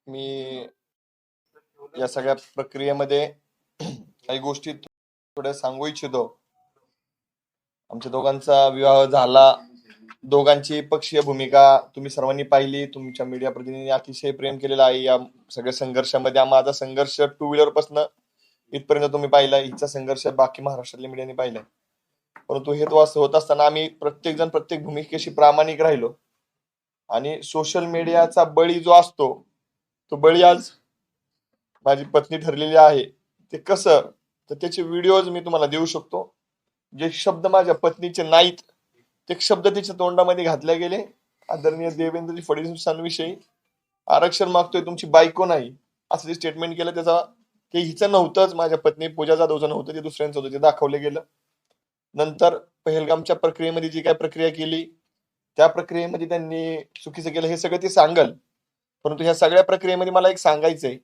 मी या सगळ्या प्रक्रियेमध्ये काही गोष्टी थोड्या सांगू इच्छितो. आमच्या दोघांचा विवाह झाला. दोघांची पक्षीय भूमिका तुम्ही सर्वांनी पाहिली. तुमच्या मीडिया प्रतिनिधींनी अतिशय प्रेम केलेलं आहे या सगळ्या संघर्षामध्ये. माझा संघर्ष 2 व्हीलर पासून इथपर्यंत तुम्ही पाहिला. हिचा संघर्ष बाकी महाराष्ट्रातल्या मीडियाने पाहिलाय. परंतु हे तो असं होत असताना आम्ही प्रत्येक जण प्रत्येक भूमिकेशी प्रामाणिक राहिलो. आणि सोशल मीडियाचा बळी जो असतो तो बळी आज माझी पत्नी ठरलेली आहे. ते कसं, तर त्याचे व्हिडिओज मी तुम्हाला देऊ शकतो. जे शब्द माझ्या पत्नीचे नाहीत ते शब्द तिच्या तोंडामध्ये घातले गेले. आदरणीय देवेंद्रजी फडणवीसांविषयी आरक्षण मागतोय, तुमची बायको नाही, असं जे स्टेटमेंट केलं त्याचा ते हिचं नव्हतंच, माझ्या पत्नी पूजा जाधवचं नव्हतं, ते दुसऱ्यांचं होतं, ते दाखवलं गेलं. नंतर पहलगामच्या प्रक्रियेमध्ये जी काय प्रक्रिया केली त्या प्रक्रियेमध्ये त्यांनी चुकीचं केलं हे सगळं ते सांगल. परंतु ह्या सगळ्या प्रक्रियेमध्ये मला एक सांगायचंय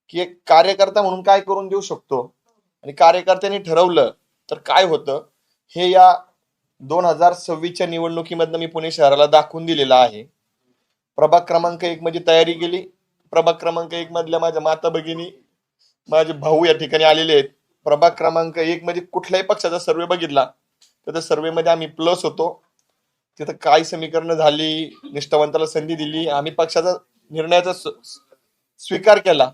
की एक कार्यकर्ता म्हणून काय करून देऊ शकतो आणि कार्यकर्त्यांनी ठरवलं तर काय होतं हे या 2026च्या निवडणुकीमधनं मी पुणे शहराला दाखवून दिलेलं आहे. प्रभाग क्रमांक 1 मध्ये तयारी केली. प्रभाग क्रमांक 1 मधल्या माझ्या माता भगिनी, माझे भाऊ या ठिकाणी आलेले आहेत. प्रभाग क्रमांक 1 मध्ये कुठल्याही पक्षाचा सर्वे बघितला तर त्या सर्वे मध्ये आम्ही प्लस होतो. तिथं काय समीकरणं झाली, निष्ठावंताला संधी दिली, आम्ही पक्षाचा निर्णयाचा स्वीकार केला.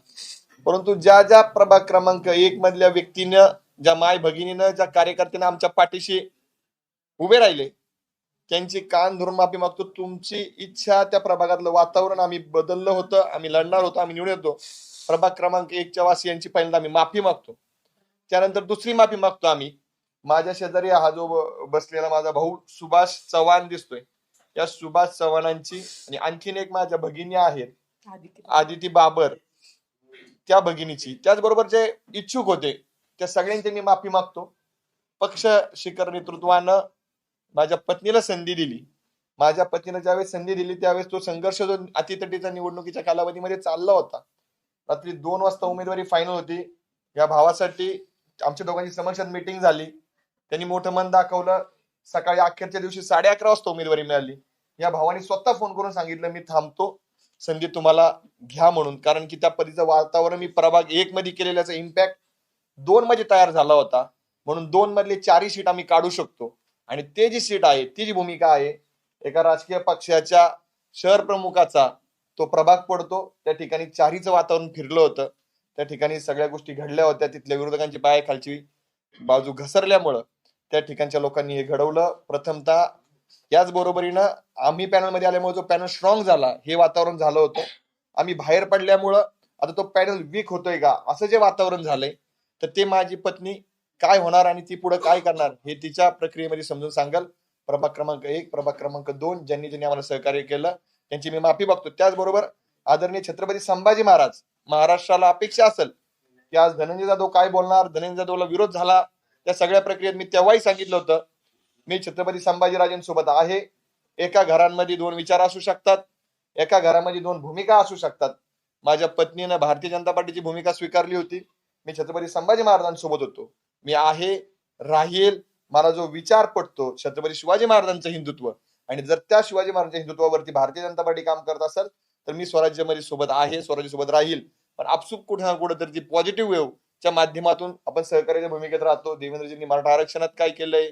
परंतु ज्या ज्या प्रभाग क्रमांक 1 मधल्या व्यक्तीनं, ज्या माय भगिनीनं, ज्या कार्यकर्त्यांना आमच्या पाठीशी उभे राहिले त्यांची कान धरून माफी मागतो. तुमची इच्छा, त्या प्रभागातलं वातावरण आम्ही बदललं होतं, आम्ही लढणार होतो, आम्ही निवडून येतो. प्रभाग क्रमांक 1च्या वासियांची पहिल्यांदा आम्ही माफी मागतो. त्यानंतर दुसरी माफी मागतो आम्ही. माझ्या शेजारी हा जो बसलेला माझा भाऊ सुभाष चव्हाण दिसतोय, या सुभाष चव्हाणांची आणि आणखीन एक माझ्या भगिनी आहेत आदिती बाबर, त्या भगिनीची, त्याचबरोबर जे इच्छुक होते त्या सगळ्यांची मी माफी मागतो. पक्ष शिखर नेतृत्वानं माझ्या पत्नीला संधी दिली. माझ्या पत्नीला ज्यावेळेस संधी दिली त्यावेळेस तो संघर्ष जो अतितटीच्या निवडणुकीच्या कालावधीमध्ये चालला होता. रात्री 2 वाजता उमेदवारी फायनल होती. या भावासाठी आमच्या दोघांची समक्षात मीटिंग झाली. त्यांनी मोठं मन दाखवलं. सकाळी अखेरच्या दिवशी 11:30 वाजता उमेदवारी मिळाली. या भावाने स्वतः फोन करून सांगितलं मी थांबतो, संधी तुम्हाला घ्या म्हणून. कारण की त्या पद्धतीचं वातावरण मी प्रभाग 1 मध्ये केलेल्याचा इम्पॅक्ट 2 मध्ये तयार झाला होता. म्हणून 2 मधले 4ही सीट आम्ही काढू शकतो. आणि ते जी सीट आहे, ती जी भूमिका आहे, एका राजकीय पक्षाच्या शहर प्रमुखाचा तो प्रभाग पडतो. त्या ठिकाणी 4हीचं वातावरण फिरलं होतं. त्या ठिकाणी सगळ्या गोष्टी घडल्या होत्या. तिथल्या विरोधकांची पायाखालची बाजू घसरल्यामुळं त्या ठिकाणच्या लोकांनी हे घडवलं. प्रथमतः याच बरोबरीनं आम्ही पॅनलमध्ये आल्यामुळे जो पॅनल स्ट्रॉंग झाला हे वातावरण झालं होतं. आम्ही बाहेर पडल्यामुळं आता तो पॅनल वीक होतोय का असं जे वातावरण झालंय, तर ते माझी पत्नी काय होणार आणि ती पुढे काय करणार हे तिच्या प्रक्रियेमध्ये समजून सांगाल. प्रभाग क्रमांक 1, प्रभाग क्रमांक 2 ज्यांनी आम्हाला सहकार्य केलं त्यांची मी माफी मागतो. त्याचबरोबर आदरणीय छत्रपती संभाजी महाराज, महाराष्ट्राला अपेक्षा असेल की आज धनंजय जाधव काय बोलणार, धनंजय जाधवला विरोध झाला, त्या सगळ्या प्रक्रियेत मी तेव्हाही सांगितलं होतं मी छत्रपती संभाजीराजेंसोबत आहे. एका घरांमध्ये 2 विचार असू शकतात, एका घरामध्ये 2 भूमिका असू शकतात. माझ्या पत्नीनं भारतीय जनता पार्टीची भूमिका स्वीकारली होती. मी छत्रपती संभाजी महाराजांसोबत होतो. मी आहे, राहील. मला जो विचार पटतो छत्रपती शिवाजी महाराजांचं हिंदुत्व, आणि जर त्या शिवाजी महाराजांच्या हिंदुत्वावरती भारतीय जनता पार्टी काम करत असेल तर मी स्वराज्यामध्ये सोबत आहे, स्वराज्यासोबत राहील. पण आपसूक कुठे ना कुठे तर ती पॉझिटिव्ह वेव्हच्या माध्यमातून आपण सहकार्याच्या भूमिकेत राहतो. देवेंद्रजींनी मराठा आरक्षणात काय केलंय,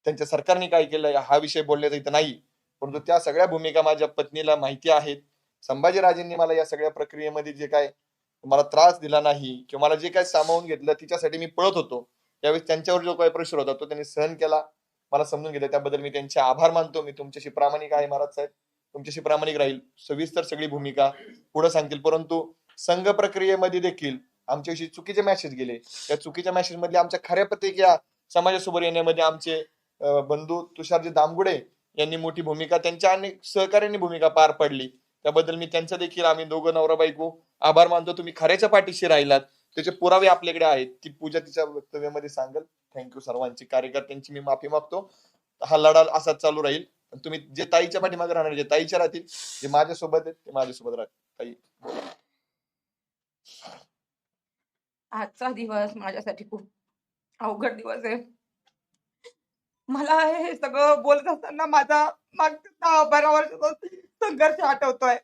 त्यांच्या सरकारने काय केलंय हा विषय बोलण्याचा इथं नाही. परंतु त्या सगळ्या भूमिका माझ्या पत्नीला माहिती आहेत. संभाजीराजेंनी मला या सगळ्या प्रक्रियेमध्ये जे काय मला त्रास दिला नाही किंवा मला जे काय सामावून घेतलं तिच्यासाठी मी पळत होतो, त्यावेळेस त्यांच्यावर जो काही प्रेशर होता तो त्यांनी सहन केला, मला समजून घेतलं. त्याबद्दल मी त्यांचे आभार मानतो. मी तुमच्याशी प्रामाणिक आहे महाराज साहेब, तुमच्याशी प्रामाणिक राहील. सविस्तर सगळी भूमिका पुढे सांगतील. परंतु संघ प्रक्रियेमध्ये देखील आमच्याविषयी चुकीचे मेसेज गेले. त्या चुकीच्या मेसेज मध्ये आमच्या खऱ्या प्रतिक्रिया समाजासमोर येण्यामध्ये आमचे बंधू तुषारजी दामगुडे यांनी मोठी भूमिका, त्यांच्या अनेक सहकार्यांनी भूमिका पार पडली. त्याबद्दल मी त्यांचा देखील, आम्ही दोघं नवरा बायको आभार मानतो. तुम्ही खऱ्याच्या पाठीशी राहिलात, त्याचे पुरावे आपल्याकडे आहेत. ती पूजा तिच्या वक्तव्यामध्ये सांगेल. थँक्यू. सर्वांची कार्यकर्त्यांची मी माफी मागतो. हा लढा असाच चालू राहील. तुम्ही जे ताईच्या पाठीमागे राहणार, जे ताईच्या राहतील, जे माझ्यासोबत आहेत ते माझ्यासोबत राहतील. ताई, आजचा दिवस माझ्यासाठी खूप अवघड दिवस आहे. मला हे सगळं बोलत असताना माझा मागच्या 10-12 वर्षाचा संघर्ष आठवतोय.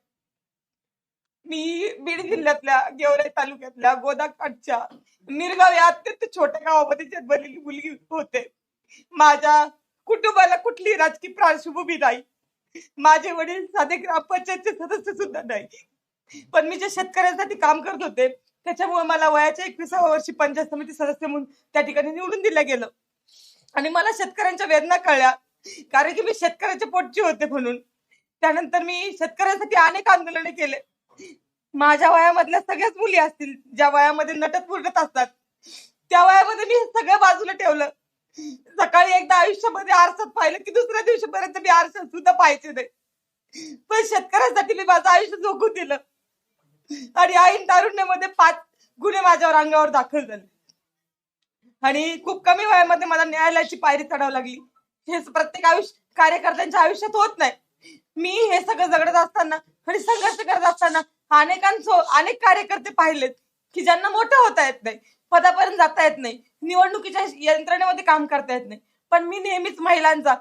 मी बीड जिल्ह्यातल्या गेवराई तालुक्यातल्या गोदाकाठच्या निरगाव या अत्यंत छोट्या गावामध्ये जन्मलेली मुलगी होते. माझ्या कुटुंबाला कुठली राजकीय पार्श्वभूमी नाही. माझे वडील साधे ग्रामपंचायतचे सदस्य सुद्धा नाही. पण मी जे शेतकऱ्यांसाठी काम करत होते त्याच्यामुळे मला वयाच्या 21व्या वर्षी पंचायत समिती सदस्य म्हणून त्या ठिकाणी निवडून दिलं गेलं. आणि मला शेतकऱ्यांच्या वेदना कळल्या, कारण की मी शेतकऱ्याच्या पोटची होते म्हणून. त्यानंतर मी शेतकऱ्यांसाठी अनेक आंदोलने केले. माझ्या वयामधल्या सगळ्याच मुली असतील ज्या वयामध्ये नटत फुटत असतात, त्या वयामध्ये मी सगळं बाजूला ठेवलं. सकाळी एकदा आयुष्यामध्ये आरसात पाहिलं की दुसऱ्या दिवशीपर्यंत मी आरशात सुद्धा पाहायचे नाही. पण शेतकऱ्यांसाठी मी माझं आयुष्य झोकून दिलं. आणि ऐन तारुण्यामध्ये 5 गुन्हे माझ्यावर अंगावर दाखल झाले. आणि खूप कमी वयामध्ये मला न्यायालयाची पायरी चढावं लागली. हे प्रत्येक कार्यकर्त्यांच्या आयुष्यात होत नाही. मी हे सगळं जगत असताना आणि संघर्ष करत असताना अनेक कार्यकर्ते पाहिलेत की ज्यांना मोठं होता येत नाही, पदापर्यंत जाता येत नाही, निवडणुकीच्या यंत्रणेमध्ये काम करता येत नाही. पण मी नेहमीच महिलांचा,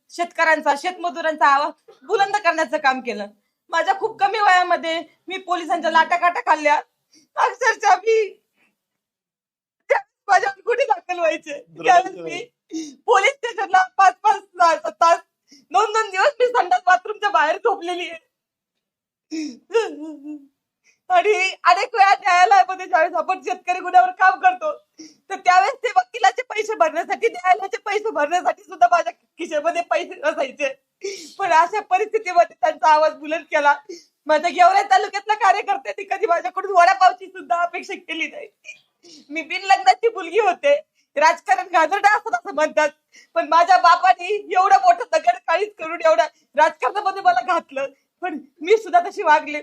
शेतकऱ्यांचा, शेतमजुरांचा आवाज बुलंद करण्याचं काम केलं. माझ्या खूप कमी वयामध्ये मी पोलिसांच्या लाटाकाटा खाल्ल्या. अक्षरशः मी माझ्यावर गुन्हे दाखल व्हायचे त्यावेळेस मी पोलीस स्टेशनला 5-5 तास 2-2 दिवस मी संडास बाथरूमच्या बाहेर झोपलेली आहे. आणि अनेक वेळा न्यायालयामध्ये ज्यावेळेस आपण शेतकरी गुन्ह्यावर काम करतो तर त्यावेळेस ते वकिलाचे पैसे भरण्यासाठी, न्यायालयाचे पैसे भरण्यासाठी सुद्धा माझ्या खिशेमध्ये पैसे असायचे. पण अशा परिस्थितीमध्ये त्यांचा आवाज बुलंद केला. माझ्या गेवराई तालुक्यातल्या कार्यकर्त्यांनी कधी माझ्याकडून वडापावची सुद्धा अपेक्षा केली नाही. मी बिनलग्नाची मुलगी होते. राजकारण घाणेरडं असतं असं म्हणतात, पण माझ्या बापाने एवढं मोठं दगड काळीच करून एवढं राजकारणामध्ये मला घातलं. पण मी सुद्धा तशी वागले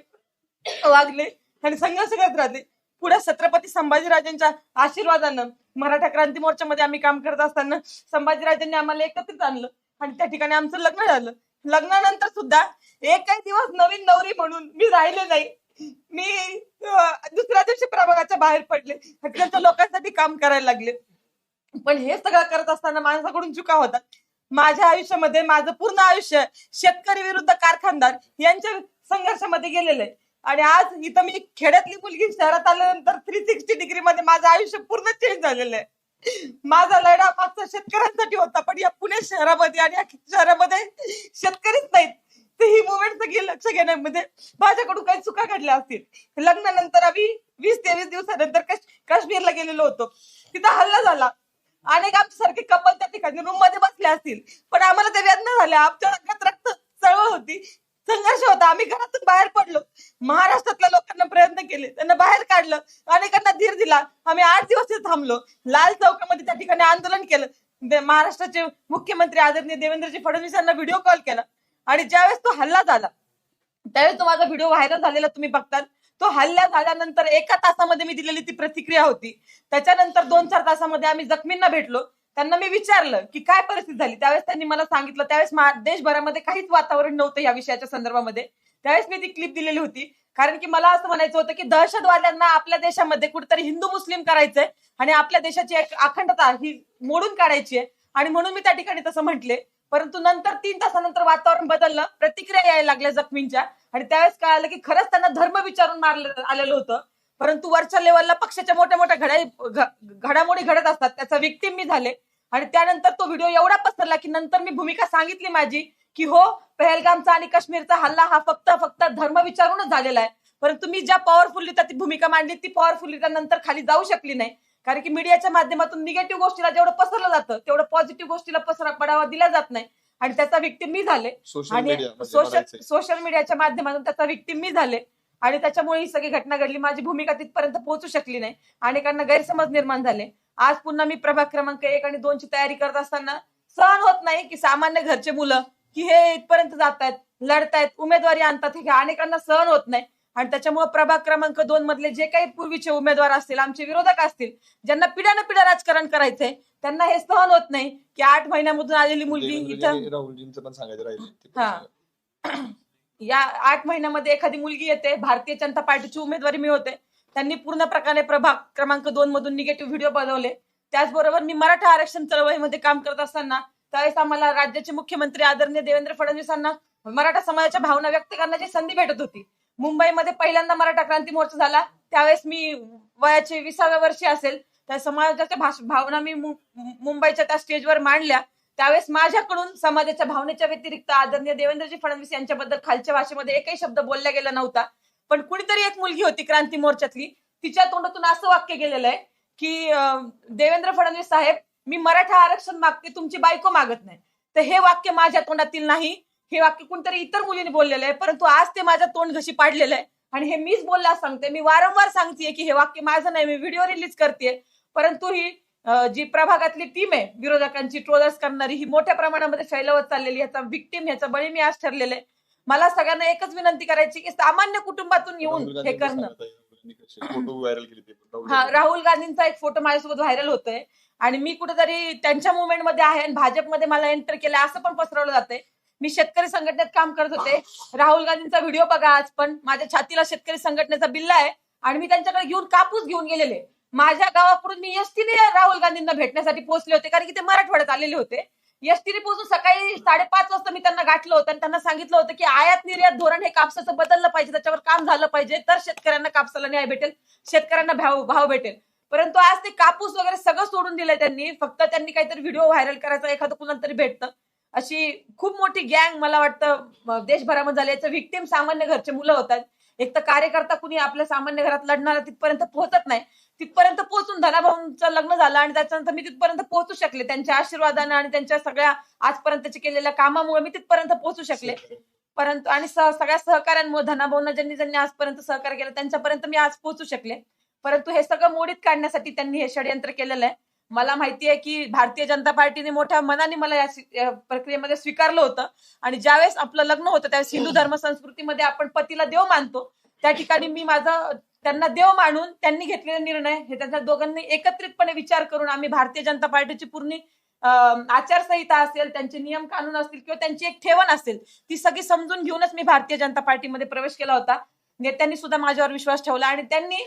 आणि संघर्ष करत राहते. पुढे छत्रपती संभाजीराजांच्या आशीर्वादानं मराठा क्रांती मोर्चामध्ये आम्ही काम करत असताना संभाजीराजांनी आम्हाला एकत्रित आणलं आणि त्या ठिकाणी आमचं लग्न झालं. लग्नानंतर सुद्धा एकही दिवस नवीन नवरी म्हणून मी राहिले नाही. मी दुसऱ्या दिवशी प्रभागाच्या बाहेर पडले, तिकडच्या लोकांसाठी काम करायला लागले. पण हे सगळं करत असताना माणसाकडून चुका होतात. माझ्या आयुष्यामध्ये माझं पूर्ण आयुष्य शेतकरी विरुद्ध कारखानदार यांच्या संघर्षामध्ये गेलेलं आहे. आणि आज इथं मी खेड्यातली मुलगी शहरात आल्यानंतर 360 डिग्री मध्ये माझं आयुष्य पूर्ण चेंज झालेलं आहे. माझा लढा मागचा शेतकऱ्यांसाठी होता, पण या पुणे शहरामध्ये आणि या शहरामध्ये शेतकरीच नाहीत. तर ही मुवमेंट सगळी लक्ष घेण्यामध्ये माझ्याकडून काही चुका घडल्या असतील. लग्नानंतर आम्ही 20-23 दिवसानंतर काश्मीरला गेलेलो होतो. तिथं हल्ला झाला. अनेक आमच्यासारखे कपल त्या ठिकाणी रूम मध्ये बसले असतील, पण आम्हाला ते वेदना झाल्या. आमच्या रक्तात रक्त चळवळ होती, संघर्ष होता. आम्ही घरातून बाहेर पडलो. महाराष्ट्रातल्या लोकांना प्रयत्न केले, त्यांना बाहेर काढलं, अनेकांना धीर दिला. आम्ही 8 दिवस थांबलो. लाल चौकामध्ये त्या ठिकाणी आंदोलन केलं. महाराष्ट्राचे मुख्यमंत्री आदरणीय देवेंद्रजी फडणवीस यांना व्हिडिओ कॉल केला. आणि ज्यावेळेस तो हल्ला झाला त्यावेळेस तो माझा व्हिडिओ व्हायरल झालेला तुम्ही बघतात. तो हल्ला झाल्यानंतर 1 तासामध्ये मी दिलेली ती प्रतिक्रिया होती. त्याच्यानंतर 2-4 तासामध्ये आम्ही जखमींना भेटलो. त्यांना मी विचारलं की काय परिस्थिती झाली. त्यावेळेस त्यांनी मला सांगितलं. त्यावेळेस देशभरामध्ये काहीच वातावरण नव्हतं या विषयाच्या संदर्भामध्ये. त्यावेळेस मी ती क्लिप दिलेली होती, कारण की मला असं म्हणायचं होतं की दहशतवाद्यांना आपल्या देशामध्ये कुठेतरी हिंदू मुस्लिम करायचंय आणि आपल्या देशाची एक अखंडता ही मोडून काढायची आहे. आणि म्हणून मी त्या ठिकाणी तसं म्हटले. परंतु नंतर 3 तासानंतर वातावरण बदललं, प्रतिक्रिया यायला लागल्या जखमींच्या. आणि त्यावेळेस कळालं की खरंच त्यांना धर्म विचारून मारलं आलेलं होतं. परंतु वरच्या लेवलला पक्षाच्या मोठ्या मोठ्या घडामोडी घडत असतात, त्याचा विक्टीम मी झाले. आणि त्यानंतर तो व्हिडिओ एवढा पसरला की नंतर मी भूमिका सांगितली माझी की हो, पहलगामचा आणि काश्मीरचा हल्ला हा फक्त धर्म विचारूनच झालेला आहे. परंतु मी ज्या पॉवरफुली ती भूमिका मांडली ती पॉवरफुली नंतर खाली जाऊ शकली नाही, कारण की मीडियाच्या माध्यमातून निगेटिव्ह गोष्टीला जेवढं पसरलं जातं तेवढं पॉझिटिव्ह गोष्टीला पडावा दिला जात नाही. आणि त्याचा विक्टीम मी झाले. आणि सोशल मीडियाच्या माध्यमातून त्याचा विक्टीम मी झाले. आणि त्याच्यामुळे ही सगळी घटना घडली. माझी भूमिका तिथपर्यंत पोहोचू शकली नाही. अनेकांना गैरसमज निर्माण झाले. आज पुन्हा मी प्रभाग क्रमांक 1 आणि 2 ची तयारी करत असताना सहन होत नाही की सामान्य घरचे मुलं की हे इथपर्यंत जातायत, लढतायत, उमेदवारी आणतात, हे अनेकांना सहन होत नाही. आणि त्याच्यामुळे प्रभाग क्रमांक 2 मधले जे काही पूर्वीचे उमेदवार असतील, आमचे विरोधक असतील, ज्यांना पिढ्यानं पिढ्या राजकारण करायचंय, त्यांना हे सहन होत नाही की 8 महिन्यामधून आलेली मुलगी इथं राहुलजींचं पण सांगायचं राहिलं. या 8 महिन्यामध्ये एखादी मुलगी येते, भारतीय जनता पार्टीची उमेदवारी मिळवते. त्यांनी पूर्ण प्रकारे प्रभाग क्रमांक 2 मधून निगेटिव्ह व्हिडिओ बनवले. त्याचबरोबर मी मराठा आरक्षण चळवळीमध्ये काम करत असताना त्यावेळेस आम्हाला राज्याचे मुख्यमंत्री आदरणीय देवेंद्र फडणवीसांना मराठा समाजाच्या भावना व्यक्त करण्याची संधी भेटत होती. मुंबईमध्ये पहिल्यांदा मराठा क्रांती मोर्चा झाला, त्यावेळेस मी वयाचे 20व्या वर्षी असेल. त्या समाजाच्या भावना मी मुंबईच्या त्या स्टेजवर मांडल्या. त्यावेळेस माझ्याकडून समाजाच्या भावनेच्या व्यतिरिक्त आदरणीय देवेंद्रजी फडणवीस यांच्याबद्दल खालच्या भाषेमध्ये एकही शब्द बोलला गेला नव्हता. पण कुणीतरी एक मुलगी होती क्रांती मोर्चातली, तिच्या तोंडातून असं वाक्य गेलेलं आहे की देवेंद्र फडणवीस साहेब, मी मराठा आरक्षण मागते, तुमची बायको मागत नाही. तर हे वाक्य माझ्या तोंडातील नाही, हे वाक्य कोणतरी इतर मुलीने बोललेलं आहे. परंतु आज ते माझ्या तोंड घशी पाडलेलं आहे आणि हे मीच बोलला सांगते. मी वारंवार सांगतेय की हे वाक्य माझं नाही, मी व्हिडिओ रिलीज करते. परंतु ही जी प्रभागातली टीम आहे विरोधकांची ट्रोलर्स करणारी, ही मोठ्या प्रमाणामध्ये फैलवत चाललेली, याचा विक्टिम, याचा बळी मी आज ठरलेले आहे. मला सगळ्यांना एकच विनंती करायची की सामान्य कुटुंबातून येऊन हे करणं. फोटो व्हायरल केले. हा, राहुल गांधींचा एक फोटो माझ्यासोबत व्हायरल होतोय आणि मी कुठेतरी त्यांच्या मुवमेंटमध्ये आहे आणि भाजपमध्ये मला एंटर केलं असं पण पसरवलं जातंय. मी शेतकरी संघटनेत काम करत होते. राहुल गांधींचा व्हिडिओ बघा आज पण. माझ्या छातीला शेतकरी संघटनेचा बिल्ला आहे आणि मी त्यांच्याकडे घेऊन कापूस घेऊन गेलेले. माझ्या गावाकडून मी एसटीने राहुल गांधींना भेटण्यासाठी पोहोचले होते, कारण की ते मराठवाड्यात आलेले होते. एसटीने पोहोचून सकाळी 5:30 वाजता मी त्यांना गाठलं होतं आणि त्यांना सांगितलं होतं की आयात निर्यात धोरण हे कापसाचं बदललं पाहिजे, त्याच्यावर काम झालं पाहिजे, तर शेतकऱ्यांना कापसाला न्याय भेटेल, शेतकऱ्यांना भाव भेटेल. परंतु आज ते कापूस वगैरे सगळं सोडून दिलंय त्यांनी. फक्त त्यांनी काहीतरी व्हिडिओ व्हायरल करायचा, एखादं कुणाला तरी भेटतं. अशी खूप मोठी गँग मला वाटतं देशभरामध्ये झाली. याचं व्हिक्टिम सामान्य घरचे मुलं होतात. एक तर कार्यकर्ता कुणी आपल्या सामान्य घरात लढणारा तिथपर्यंत पोहोचत नाही. तिथपर्यंत पोहोचून धनाभाऊंचं लग्न झालं आणि त्याच्यानंतर मी तिथपर्यंत पोहोचू शकले. त्यांच्या आशीर्वादाने आणि त्यांच्या सगळ्या आजपर्यंतच्या केलेल्या कामामुळे मी तिथपर्यंत पोहोचू शकले. परंतु आणि सगळ्या सहकार्यांमुळे, धनाभाऊंना ज्यांनी ज्यांनी आजपर्यंत सहकार्य केलं त्यांच्यापर्यंत मी आज पोहोचू शकले. परंतु हे सगळं मोडीत काढण्यासाठी त्यांनी हे षडयंत्र केलेलं आहे. मला माहिती आहे की भारतीय जनता पार्टीने मोठ्या मनाने मला या प्रक्रियेमध्ये स्वीकारलं होतं आणि ज्यावेळेस आपलं लग्न होतं त्यावेळेस हिंदू धर्म संस्कृतीमध्ये आपण पतीला देव मानतो. त्या ठिकाणी मी माझं त्यांना देव मानून त्यांनी घेतलेला निर्णय हे त्यांच्या दोघांनी एकत्रितपणे विचार करून आम्ही भारतीय जनता पार्टीची पूर्ण आचारसंहिता असेल, त्यांचे नियम कानून असतील किंवा त्यांची एक ठेवण असेल, ती सगळी समजून घेऊनच मी भारतीय जनता पार्टीमध्ये प्रवेश केला होता. नेत्यांनी सुद्धा माझ्यावर विश्वास ठेवला आणि त्यांनी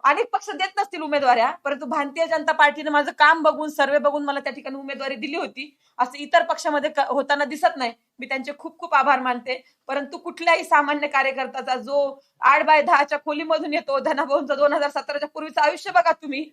अनेक पक्ष देत नसतील उमेदवाऱ्या, परंतु भारतीय जनता पार्टीने माझं काम बघून, सर्वे बघून मला त्या ठिकाणी उमेदवारी दिली होती. असं इतर पक्षामध्ये होताना दिसत नाही. मी त्यांचे खूप खूप आभार मानते. परंतु कुठल्याही सामान्य कार्यकर्त्याचा जो 8x10च्या खोलीमधून येतो, धनाभाऊंचं 2017च्या पूर्वीचं आयुष्य बघा तुम्ही.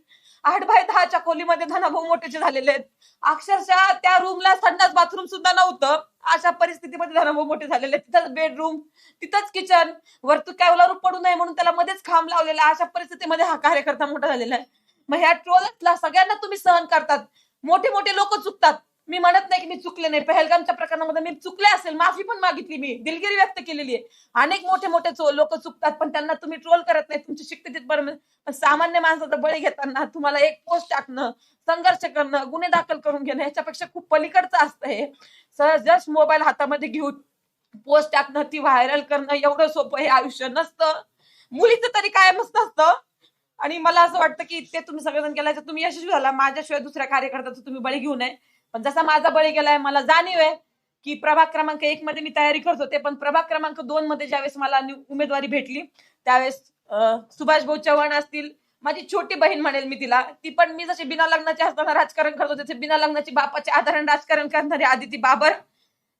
8x10च्या खोलीमध्ये धनाभाऊ मोठे झालेले आहेत. अक्षरशः त्या रूमला संडास बाथरूम सुद्धा नव्हतं. अशा परिस्थितीमध्ये धनाभाऊ मोठे झालेले, तिथंच बेडरूम, तिथंच किचन, वरतू कॅवलारू पडू नये म्हणून त्याला मध्येच खांब लावलेला. अशा परिस्थितीमध्ये हा कार्यकर्ता मोठा झालेला आहे. मग ह्या ट्रोलर्सला सगळ्यांना तुम्ही सहन करतात. मोठे मोठे लोक चुकतात. मी म्हणत नाही की मी चुकले नाही. पहलगामच्या प्रकरणामध्ये मी चुकले असेल, माफी पण मागितली, मी दिलगिरी व्यक्त केलेली आहे. अनेक मोठे मोठे लोक चुकतात, पण त्यांना तुम्ही ट्रोल करत नाही, तुमची शिकते तिथपर्यंत. पण सामान्य माणसाचा बळी घेताना तुम्हाला एक पोस्ट टाकणं, संघर्ष करणं, गुन्हे दाखल करून घेणं याच्यापेक्षा खूप पलीकडचं असतं हे. जस्ट मोबाईल हातामध्ये घेऊन पोस्ट टाकणं, ती व्हायरल करणं एवढं सोपं हे आयुष्य नसतं. मुलीचं तरी कायमच नसतं. आणि मला असं वाटतं की ते तुम्ही सगळेजण केल्याचं तुम्ही यशस्वी झाला. माझ्याशिवाय दुसऱ्या कार्यकर्त्याचं तुम्ही बळी घेऊ नये. पण जसा माझा बळी गेलाय, मला जाणीव आहे की प्रभाग क्रमांक 1 मध्ये मी तयारी करत होते, पण प्रभाग क्रमांक 2 मध्ये ज्यावेळेस मला उमेदवारी भेटली त्यावेळेस सुभाष भाऊ चव्हाण असतील, माझी छोटी बहीण म्हणेल मी तिला, ती पण मी जशी बिना लग्नाची असताना राजकारण करत होते, बिना लग्नाची बापाच्या आधाराने राजकारण करणारी आदिती बाबर,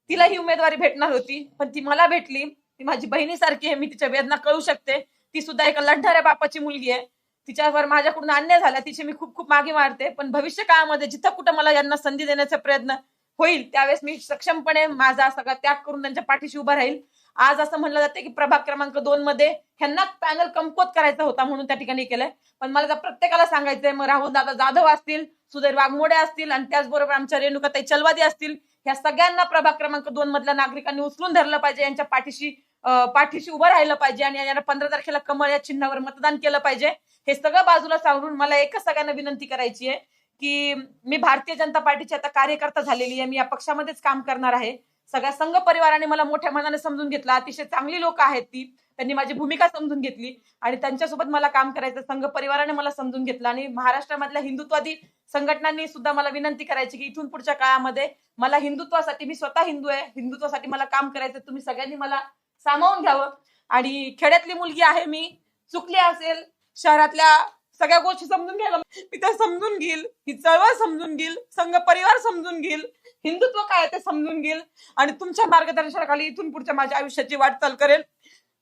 तिला ही उमेदवारी भेटणार होती, पण ती मला भेटली. ती माझी बहिणीसारखी आहे, मी तिच्या वेदना कळू शकते. ती सुद्धा एका लढणाऱ्या बापाची मुलगी आहे. तिच्यावर माझ्याकडून अन्याय झाला, तिची मी खूप खूप मागे मारते. पण भविष्य काळामध्ये जिथं कुठं मला यांना संधी देण्याचा प्रयत्न होईल त्यावेळेस मी सक्षमपणे माझा सगळा त्याग करून त्यांच्या पाठीशी उभा राहील. आज असं म्हणलं जाते की प्रभाग क्रमांक 2 मध्ये ह्यांना पॅनल कमकुवत करायचा होता म्हणून त्या ठिकाणी केलंय. पण मला प्रत्येकाला सांगायचंय, मग राहुल दादा जाधव असतील, सुधीर वाघमोडे असतील आणि त्याचबरोबर आमच्या रेणुकाताई चलवादी असतील, ह्या सगळ्यांना प्रभाग क्रमांक 2 मधल्या नागरिकांनी उचलून धरलं पाहिजे, यांच्या पाठीशी उभं राहिलं पाहिजे आणि यांना 15 तारखेला कमळ या चिन्हावर मतदान केलं पाहिजे. हे सगळं बाजूला सांगून मला एकच सगळ्यांना विनंती करायची आहे की मी भारतीय जनता पार्टीची आता कार्यकर्ता झालेली आहे. मी या पक्षामध्येच काम करणार आहे. सगळ्या संघ परिवाराने मला मोठ्या मनाने समजून घेतलं. अतिशय चांगली लोक आहेत ती, त्यांनी माझी भूमिका समजून घेतली आणि त्यांच्यासोबत मला काम करायचं. संघ परिवाराने मला समजून घेतलं आणि महाराष्ट्रामधल्या हिंदुत्वादी संघटनांनी सुद्धा मला विनंती करायची की इथून पुढच्या काळामध्ये मला हिंदुत्वासाठी, मी स्वतः हिंदू आहे, हिंदुत्वासाठी मला काम करायचं. तुम्ही सगळ्यांनी मला सामावून घ्यावं. आणि खेड्यातली मुलगी आहे मी, चुकली असेल, शहरातल्या सगळ्या गोष्टी समजून घ्यायला मी त्या समजून घेईल, ही चळवळ समजून घेईल, संघ परिवार समजून घेईल, हिंदुत्व काय ते समजून घेईल आणि तुमच्या मार्गदर्शनाखाली इथून पुढच्या माझ्या आयुष्याची वाटचाल करेल.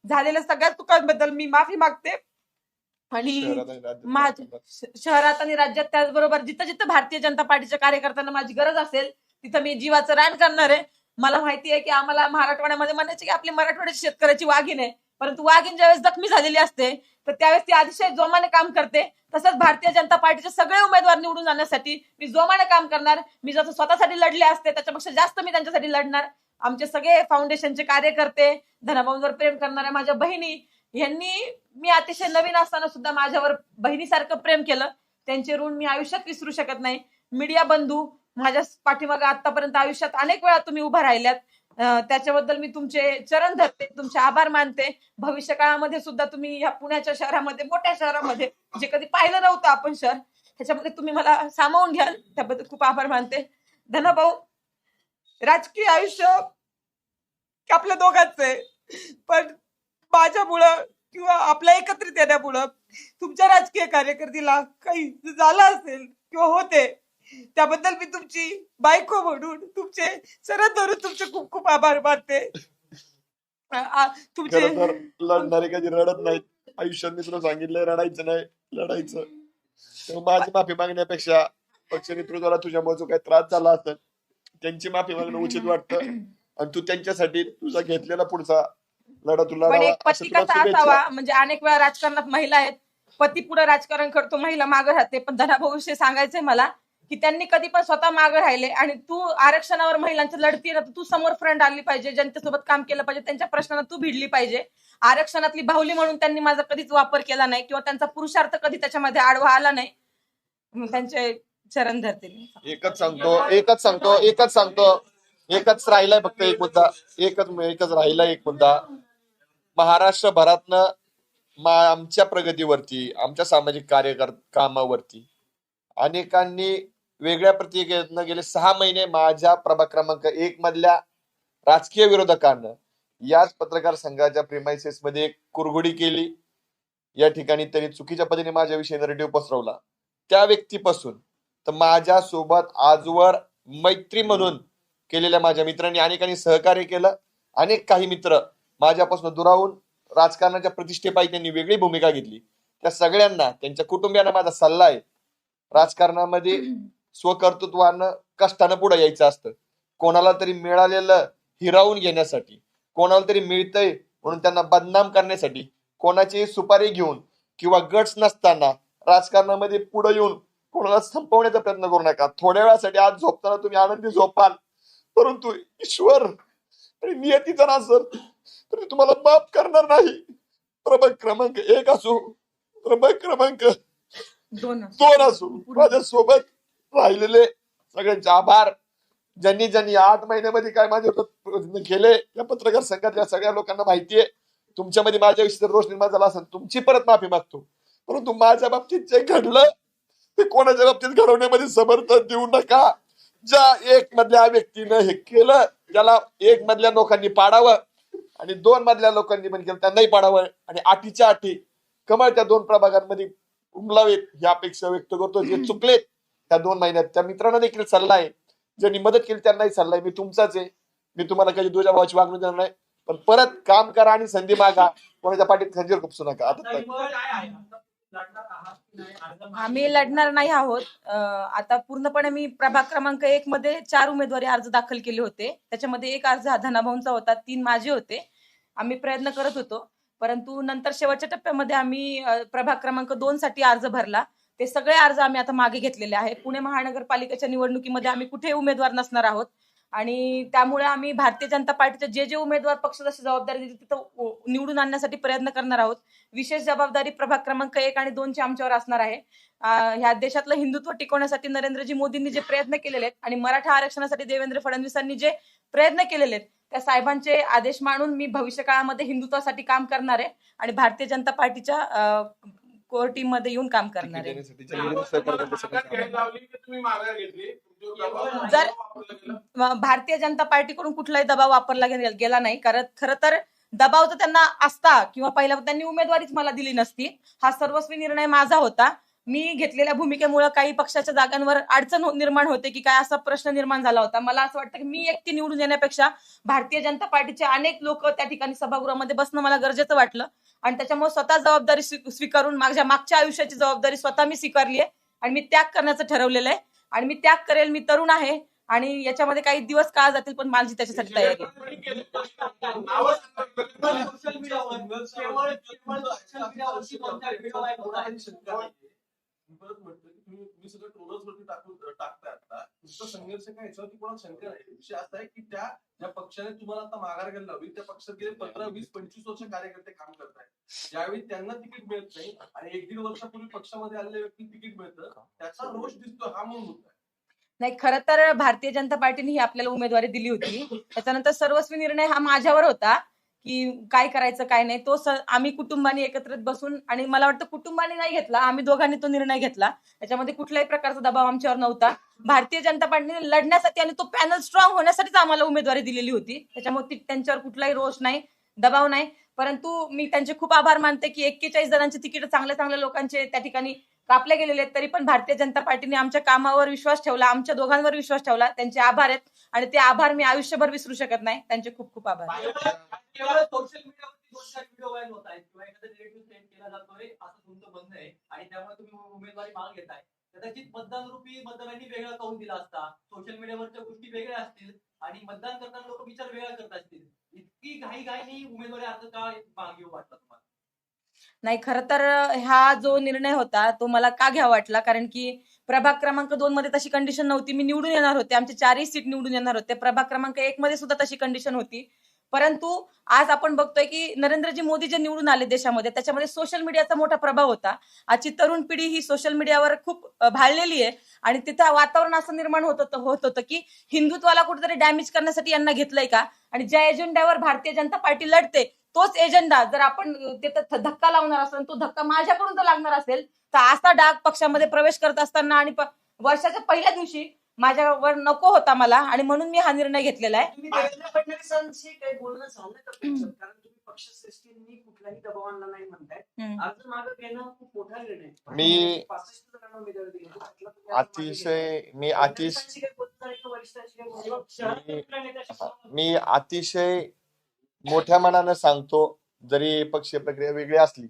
झालेल्या सगळ्या चुकांबद्दल मी माफी मागते आणि शहरात आणि राज्यात त्याचबरोबर जिथं जिथं भारतीय जनता पार्टीच्या कार्यकर्त्यांना माझी गरज असेल तिथं मी जीवाचं रान करणार आहे. मला माहिती आहे की आम्हाला मराठवाड्यामध्ये म्हणायचे की आपली मराठवाड्याची शेतकऱ्याची वाघीण आहे, परंतु वाघीण ज्यावेळेस जखमी झालेली असते तर त्यावेळेस ती अतिशय जोमाने काम करते. तसंच भारतीय जनता पार्टीचे सगळे उमेदवार निवडून जाण्यासाठी मी जोमाने काम करणार. मी जसं स्वतःसाठी लढले असते त्याच्यापेक्षा जास्त मी त्यांच्यासाठी लढणार. आमचे सगळे फाउंडेशनचे कार्यकर्ते, धनाभाऊंवर प्रेम करणाऱ्या माझ्या बहिणी यांनी मी अतिशय नवीन असताना सुद्धा माझ्यावर बहिणीसारखं प्रेम केलं. त्यांचे ऋण मी आयुष्यात विसरू शकत नाही. मीडिया बंधू माझ्या पाठीमागे आतापर्यंत आयुष्यात अनेक वेळा तुम्ही उभा राहिल्यात, त्याच्याबद्दल मी तुमचे चरण धरते, तुमचे आभार मानते. भविष्य काळामध्ये सुद्धा तुम्ही या पुण्याच्या शहरामध्ये, मोठ्या शहरामध्ये जे कधी पाहिलं नव्हतं आपण शहर, ह्याच्यामध्ये तुम्ही मला सामावून घ्याल त्याबद्दल खूप आभार मानते. धनाभाऊ, राजकीय आयुष्य आपल्या दोघांचं आहे, पण माझ्यामुळं किंवा आपल्या एकत्रित येण्यामुळं तुमच्या राजकीय कारकिर्दीला काही झालं असेल किंवा होते, त्याबद्दल मी तुमची बायको म्हणून तुमचे चरण धरून तुमचे खूप खूप आभार मानते. तुमचे खरं तर लढणारे कधी रडत नाहीत. आयुष्यात मी तुला सांगितलंय रडायचं नाही, लढायचं. तर माझी माफी मागण्यापेक्षा पक्ष नेतृत्वाला तुझ्यामुळे जो काही त्रास झाला असेल त्यांची माफी मागणं उचित वाटतं आणि तू त्यांच्यासाठी तुझा घेतलेला पुढचा लढा तू पण लढावा एक पती कसा असावा, म्हणजे अनेक वेळा राजकारणात महिला आहेत, पती पुढे राजकारण करतो, महिला मागे राहते. पण धनाभाऊ विषयी सांगायचंय मला की त्यांनी कधी पण स्वतः मागे राहिले आणि तू आरक्षणावर महिलांच्या लढती ना, तू समोर फ्रंट आली पाहिजे, जनतेसोबत काम केलं पाहिजे, त्यांच्या प्रश्नांना तू भिडली पाहिजे. आरक्षणातली बाहुली म्हणून त्यांनी माझा कधीच वापर केला नाही किंवा त्यांचा पुरुषार्थ कधी त्याच्यामध्ये आडवा आला नाही. त्यांचे चरण धरते मी. एकच राहिलाय फक्त एक मुद्दा, एकच राहिला एक मुद्दा. महाराष्ट्रभरातनं आमच्या प्रगतीवरती, आमच्या सामाजिक कामावरती अनेकांनी वेगळ्या प्रतिक्रियेतनं गेले 6 महिने माझ्या प्रभाग क्रमांक 1 मधल्या राजकीय विरोधकांना याच पत्रकार संघाच्या प्रिमायसेस मध्ये एक कुरघोडी केली. या ठिकाणी त्यांनी चुकीच्या पद्धतीने माझ्याविषयी नरेटिव्ह पसरवला. त्या व्यक्तीपासून तर माझ्यासोबत आजवर मैत्री म्हणून केलेल्या माझ्या मित्रांनी अनेकांनी सहकार्य केलं. अनेक काही मित्र माझ्यापासून दुरावून राजकारणाच्या प्रतिष्ठेपायी त्यांनी वेगळी भूमिका घेतली. त्या सगळ्यांना, त्यांच्या कुटुंबियांना माझा सल्ला आहे, राजकारणामध्ये स्वकर्तृत्वानं कष्टानं पुढे यायचं असतं. कोणाला तरी मिळालेलं हिरावून घेण्यासाठी, कोणाला तरी मिळतंय म्हणून त्यांना बदनाम करण्यासाठी, कोणाची सुपारी घेऊन किंवा गट्स नसताना राजकारणामध्ये पुढे येऊन कोणाला संपवण्याचा प्रयत्न करू नका. थोड्या वेळासाठी आज झोपताना तुम्ही आनंदी झोपाल, परंतु ईश्वर आणि नियतीचा नसेल तर तुम्हाला माफ करणार नाही. प्रभाग क्रमांक 1 असो, प्रभाग क्रमांक 2 असो, माझ्यासोबत राहिलेले सगळ्यांचे आभार. ज्यांनी 8 महिन्यामध्ये काय माझे प्रयत्न केले या पत्रकार संघातल्या सगळ्या लोकांना माहितीये. तुमच्यामध्ये माझ्याविषयी रोष निर्माण झाला असेल, तुमची परत माफी मागतो. परंतु माझ्या बाबतीत जे घडलं ते कोणाच्या बाबतीत घडवण्यामध्ये समर्थ देऊ नका. ज्या 1 मधल्या व्यक्तीनं हे केलं त्याला 1 मधल्या लोकांनी पाडावं आणि 2 मधल्या लोकांनी पण केलं त्यांनाही पाडावं आणि 8च्या 8 कमळ त्या 2 प्रभागांमध्ये उमलावेत ही अपेक्षा व्यक्त करतो. जे चुकलेत त्या 2 महिन्यात त्या मित्रांना देखील सल्ला आहे, ज्यांनी मदत केली त्यांनाही सल्ला आहे, मी तुमचाच आहे. मी तुम्हाला कधी दुजा भावाची वागणूक देणार नाही, पण परत काम करा आणि संधी मागा. कोणाच्या पाठीत खंजीर खुपसू नका. आम्ही लढणार नाही आहोत. आता पूर्णपणे मी प्रभाग क्रमांक 1 मध्ये 4 उमेदवारी अर्ज दाखल केले होते. त्याच्यामध्ये 1 अर्ज धनाभाऊंचा होता, 3 माझे होते. आम्ही प्रयत्न करत होतो, परंतु नंतर शेवटच्या टप्प्यामध्ये आम्ही प्रभाग क्रमांक 2 साठी अर्ज भरला. ते सगळे अर्ज आम्ही आता मागे घेतलेले आहे. पुणे महानगरपालिकेच्या निवडणुकीमध्ये आम्ही कुठेही उमेदवार नसणार आहोत आणि त्यामुळे आम्ही भारतीय जनता पार्टीचे जे उमेदवार पक्ष जशी जबाबदारी दिली तिथं निवडून आणण्यासाठी प्रयत्न करणार आहोत. विशेष जबाबदारी प्रभाग क्रमांक 1 आणि 2 ची आमच्यावर असणार आहे. ह्या देशातलं हिंदुत्व टिकवण्यासाठी नरेंद्रजी मोदींनी जे प्रयत्न केलेले आहेत आणि मराठा आरक्षणासाठी देवेंद्र फडणवीसांनी जे प्रयत्न केलेले आहेत त्या साहेबांचे आदेश मानून मी भविष्य काळामध्ये हिंदुत्वासाठी काम करणार आहे आणि भारतीय जनता पार्टीच्या कोर टीम मध्ये येऊन काम करणार आहे. जर भारतीय जनता पार्टीकडून कुठलाही दबाव वापरला गेला नाही, कारण खरं तर दबाव तर त्यांना असता किंवा पहिला त्यांनी उमेदवारीच मला दिली नसती. हा सर्वस्वी निर्णय माझा होता मी घेतलेल्या भूमिकेमुळे काही पक्षाच्या जागांवर अडचण निर्माण होते की काय असा प्रश्न निर्माण झाला होता. मला असं वाटतं की मी एकटी निवडून येण्यापेक्षा भारतीय जनता पार्टीचे अनेक लोक त्या ठिकाणी सभागृहामध्ये बसणं मला गरजेचं वाटलं आणि त्याच्यामुळे स्वतः जबाबदारी स्वीकारून मागच्या आयुष्याची जबाबदारी स्वतः मी स्वीकारली आहे आणि मी त्याग करण्याचं ठरवलेलं आहे आणि मी त्याग करेल. मी तरुण आहे आणि याच्यामध्ये काही दिवस काळ जातील पण माझी त्याच्यासाठी तयारी आहे. परत म्हटलं की तुम्ही सगळं ट्रोलर्सवरती टाकताय आता तुमचा संघर्ष काय याच्यावरती कोणाला शंका आहे. विषय असा आहे की ज्या पक्षाने तुम्हाला आता माघार घ्यायला हवी त्या पक्षात गेले 15, 20, 25 वर्ष कार्यकर्ते काम करतायत. ज्यावेळी त्यांना तिकीट मिळत नाही आणि 1-1.5 वर्षापूर्वी पक्षामध्ये आलेल्या व्यक्ती तिकीट मिळतं त्याचा रोष दिसतो हा म्हणून मुद्दा आहे. नाही, खरं तर भारतीय जनता पार्टीने ही आपल्याला उमेदवारी दिली होती. त्याच्यानंतर सर्वस्वी निर्णय हा माझ्यावर होता की काय करायचं काय नाही. तो आम्ही कुटुंबाने एकत्रित बसून आणि मला वाटतं कुटुंबाने नाही घेतला, आम्ही दोघांनी तो निर्णय घेतला. त्याच्यामध्ये कुठल्याही प्रकारचा दबाव आमच्यावर नव्हता. भारतीय जनता पार्टीने लढण्यासाठी आणि तो पॅनल स्ट्रॉंग होण्यासाठीच आम्हाला उमेदवारी दिलेली होती. त्याच्यामुळे त्यांच्यावर कुठलाही रोष नाही, दबाव नाही. परंतु मी त्यांचे खूप आभार मानते की 41 जणांचे तिकीट चांगल्या लोकांचे त्या ठिकाणी कापले गेलेले आहेत. तरी पण भारतीय जनता पार्टीने आमच्या कामावर विश्वास ठेवला, आमच्या दोघांवर विश्वास ठेवला. त्यांचे आभार आहेत आणि ते आभार मी आयुष्यभर विसरू शकत नाही. त्यांचे खूप खूप आभार. सोशल मीडियावरती 2-4 व्हिडिओ व्हायरल होत आहेत किंवा एखादा निगेटिव्ह सेंड केला जातोय असं तुमचं म्हणणं आहे आणि त्यामुळे तुम्ही उमेदवारी माग घेताय. कदाचित मतदानरूपी मतदारांनी वेगळा कौल दिला असता, सोशल मीडियावरच्या गोष्टी वेगळ्या असतील आणि मतदान करताना लोक विचार वेगळा करत असतील. इतकी घाईघाईने उमेदवारी अर्ज का मागे घेऊ वाटला तुम्हाला? नाही, खरं तर हा जो निर्णय होता तो मला का घ्यावा वाटला कारण की प्रभाग क्रमांक 2 मध्ये तशी कंडिशन नव्हती. मी निवडून येणार होते, आमचे 4ही सीट निवडून येणार होते. प्रभाग क्रमांक 1 मध्ये सुद्धा तशी कंडिशन होती. परंतु आज आपण बघतोय की नरेंद्रजी मोदी जे निवडून आले देशामध्ये त्याच्यामध्ये सोशल मीडियाचा मोठा प्रभाव होता. आजची तरुण पिढी ही सोशल मीडियावर खूप भाळलेली आहे आणि तिथं वातावरण असं निर्माण होत होतं की हिंदुत्वाला कुठेतरी डॅमेज करण्यासाठी यांना घेतलंय का आणि ज्या एजेंड्यावर भारतीय जनता पार्टी लढते तोच एजेंडा जर आपण तिथं धक्का लावणार असेल, तो धक्का माझ्याकडून जर लागणार असेल तर असा डाग पक्षामध्ये प्रवेश करत असताना आणि वर्षाच्या पहिल्या दिवशी माझ्यावर नको होता मला आणि म्हणून मी हा निर्णय घेतलेला आहे. तुम्ही देवेंद्र फडणवीसांशी काही बोलणं झालं का तुमचं? कारण तुम्ही पक्षश्रेष्ठींनी कुठलाही दबाव आणला नाही म्हणताय. अर्ज मागे घेणं खूप मोठा निर्णय आहे. मी 65 जणांना उमेदवारी दिली होती. त्यातला तुम्ही मी अतिशय मोठ्या मनानं सांगतो, जरी पक्षीय प्रक्रिया वेगळी असली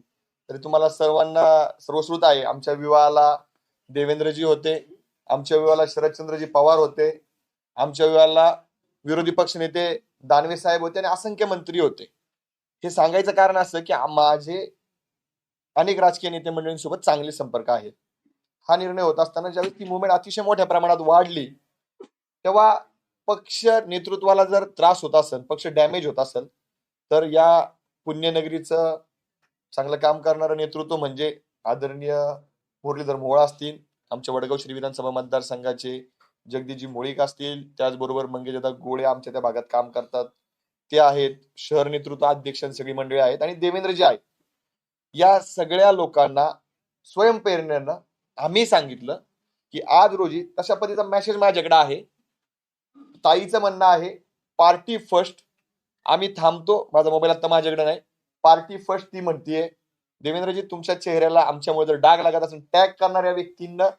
तरी तुम्हाला सर्वांना सर्वश्रुत आहे. आमच्या विवाहाला देवेंद्रजी होते, आमच्या विवाहाला शरदचंद्रजी पवार होते, आमच्या विवाहाला विरोधी पक्षनेते दानवे साहेब होते आणि असंख्य मंत्री होते. हे सांगायचं कारण असं की माझे अनेक राजकीय नेते मंडळींसोबत चांगले संपर्क आहेत. हा निर्णय होत असताना ज्यावेळी ती मुवमेंट अतिशय मोठ्या प्रमाणात वाढली तेव्हा पक्ष नेतृत्वाला जर त्रास होत असेल, पक्ष डॅमेज होत असेल तर या पुण्यनगरीचं चांगलं काम करणारं नेतृत्व म्हणजे आदरणीय मुरलीधर मोहोळ असतील, आमच्या वडगाव श्री विधानसभा मतदारसंघाचे जगदीशजी मोळीक असतील, त्याचबरोबर मंगेशदादा गोळे आमच्या त्या भागात काम करतात ते आहेत, शहर नेतृत्व अध्यक्ष सगळी मंडळी आहेत आणि देवेंद्रजी आहेत. या सगळ्या लोकांना स्वयंप्रेरणेनं आम्ही सांगितलं की आज रोजी तशा पद्धतीचा मेसेज माझ्याकडे आहे. ताईचं म्हणणं आहे पार्टी फर्स्ट, आम्ही थांबतो. माझा मोबाईल आता माझ्याकडे नाही. पार्टी फर्स्ट ती म्हणतीये. देवेंद्रजी तुमच्या चेहऱ्याला आमच्यामुळे जर डाग लागत असेल टॅग करणाऱ्या व्यक्तींना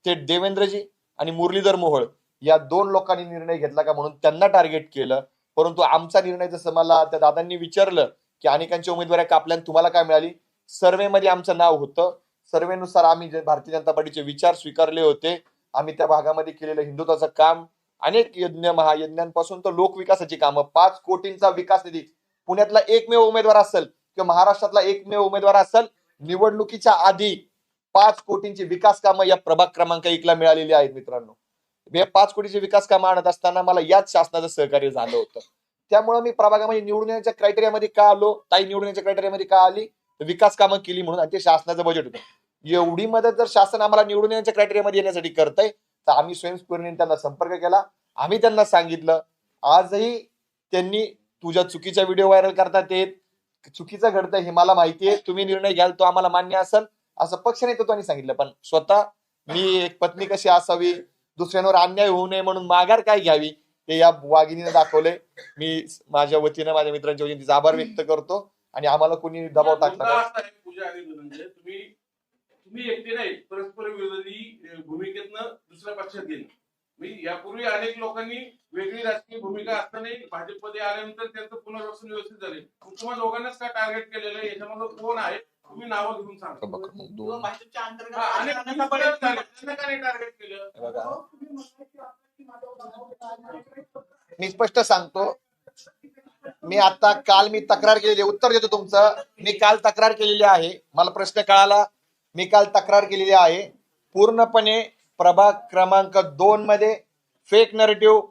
ते देवेंद्रजी आणि मुरलीधर मोहोळ या 2 लोकांनी निर्णय घेतला का म्हणून त्यांना टार्गेट केलं. परंतु आमचा निर्णय जसं मला त्या दादांनी विचारलं की अनेकांच्या उमेदवारी कापल्या तुम्हाला काय मिळाली, सर्वेमध्ये आमचं नाव होतं. सर्वेनुसार आम्ही भारतीय जनता पार्टीचे विचार स्वीकारले होते. आम्ही त्या भागामध्ये केलेलं हिंदुत्वाचं काम, अनेक यज्ञ महायज्ञांपासून तर लोकविकासाची कामं, 5 कोटींचा विकास निधी, पुण्यातला एकमेव उमेदवार असेल किंवा महाराष्ट्रातला एकमेव उमेदवार असेल निवडणुकीच्या आधी 5 कोटींची विकास कामं या प्रभाग क्रमांक 1 ला मिळालेली आहेत. मित्रांनो, हे 5 कोटीची विकास कामं आणत असताना मला याच शासनाचं सहकार्य झालं होतं. त्यामुळे मी प्रभागामध्ये निवडून येण्याच्या क्रायटेरियामध्ये का आलो, ताई निवडून येण्याच्या क्रायटेरियामध्ये का आली, विकास कामं केली म्हणून आणि ते शासनाचं बजेट होतं. एवढी मदत जर शासन आम्हाला निवडून येण्याच्या क्रायटेरियामध्ये येण्यासाठी करतंय तर आम्ही स्वयंस्फूर्तीने त्यांना संपर्क केला. आम्ही त्यांना सांगितलं. आजही त्यांनी तुझ्या चुकीच्या व्हिडिओ व्हायरल करतात, ते चुकीचं घडतंय हे मला माहितीये, तुम्ही निर्णय घ्याल तो आम्हाला मान्य असेल असं पक्ष नेतृत्वाने सांगितलं. पण स्वतः मी एक पत्नी कशी असावी, दुसऱ्यांवर अन्याय होऊ नये म्हणून माघार काय घ्यावी ते या वाघिणीने दाखवले. मी माझ्या वतीनं माझ्या मित्रांच्या वतीने तिचा आभार व्यक्त करतो आणि आम्हाला कोणी दबाव टाकला पूजा तुम्ही तुम्ही एकटे नाही, परस्पर विरोधी भूमिकेतनं दुसऱ्या पक्षात गेले. मी यापूर्वी अनेक लोकांनी वेगळी राजकीय भूमिका असताना भाजपमध्ये आल्यानंतर त्यांचं पुनर्वसन व्यवस्थित झाले. तुम्हाला दोघांनाच का टार्गेट केलेलं आहे, याच्यामध्ये कोण आहे, तुम्ही नावं घेऊन सांगा. किंवा भाजपच्या अंतर्गत अनेक राजकारणाचा बरेच परिणाम झाले, त्यांना का नाही टार्गेट केलं? मी स्पष्ट सांगतो, मी आता काल मी तक्रार केलेली, उत्तर देतो तुमचं. मी काल तक्रार केलेली आहे, मला प्रश्न कळाला. मी काल तक्रार केलेली आहे. पूर्णपणे प्रभाग क्रमांक 2 मध्ये fake narrative,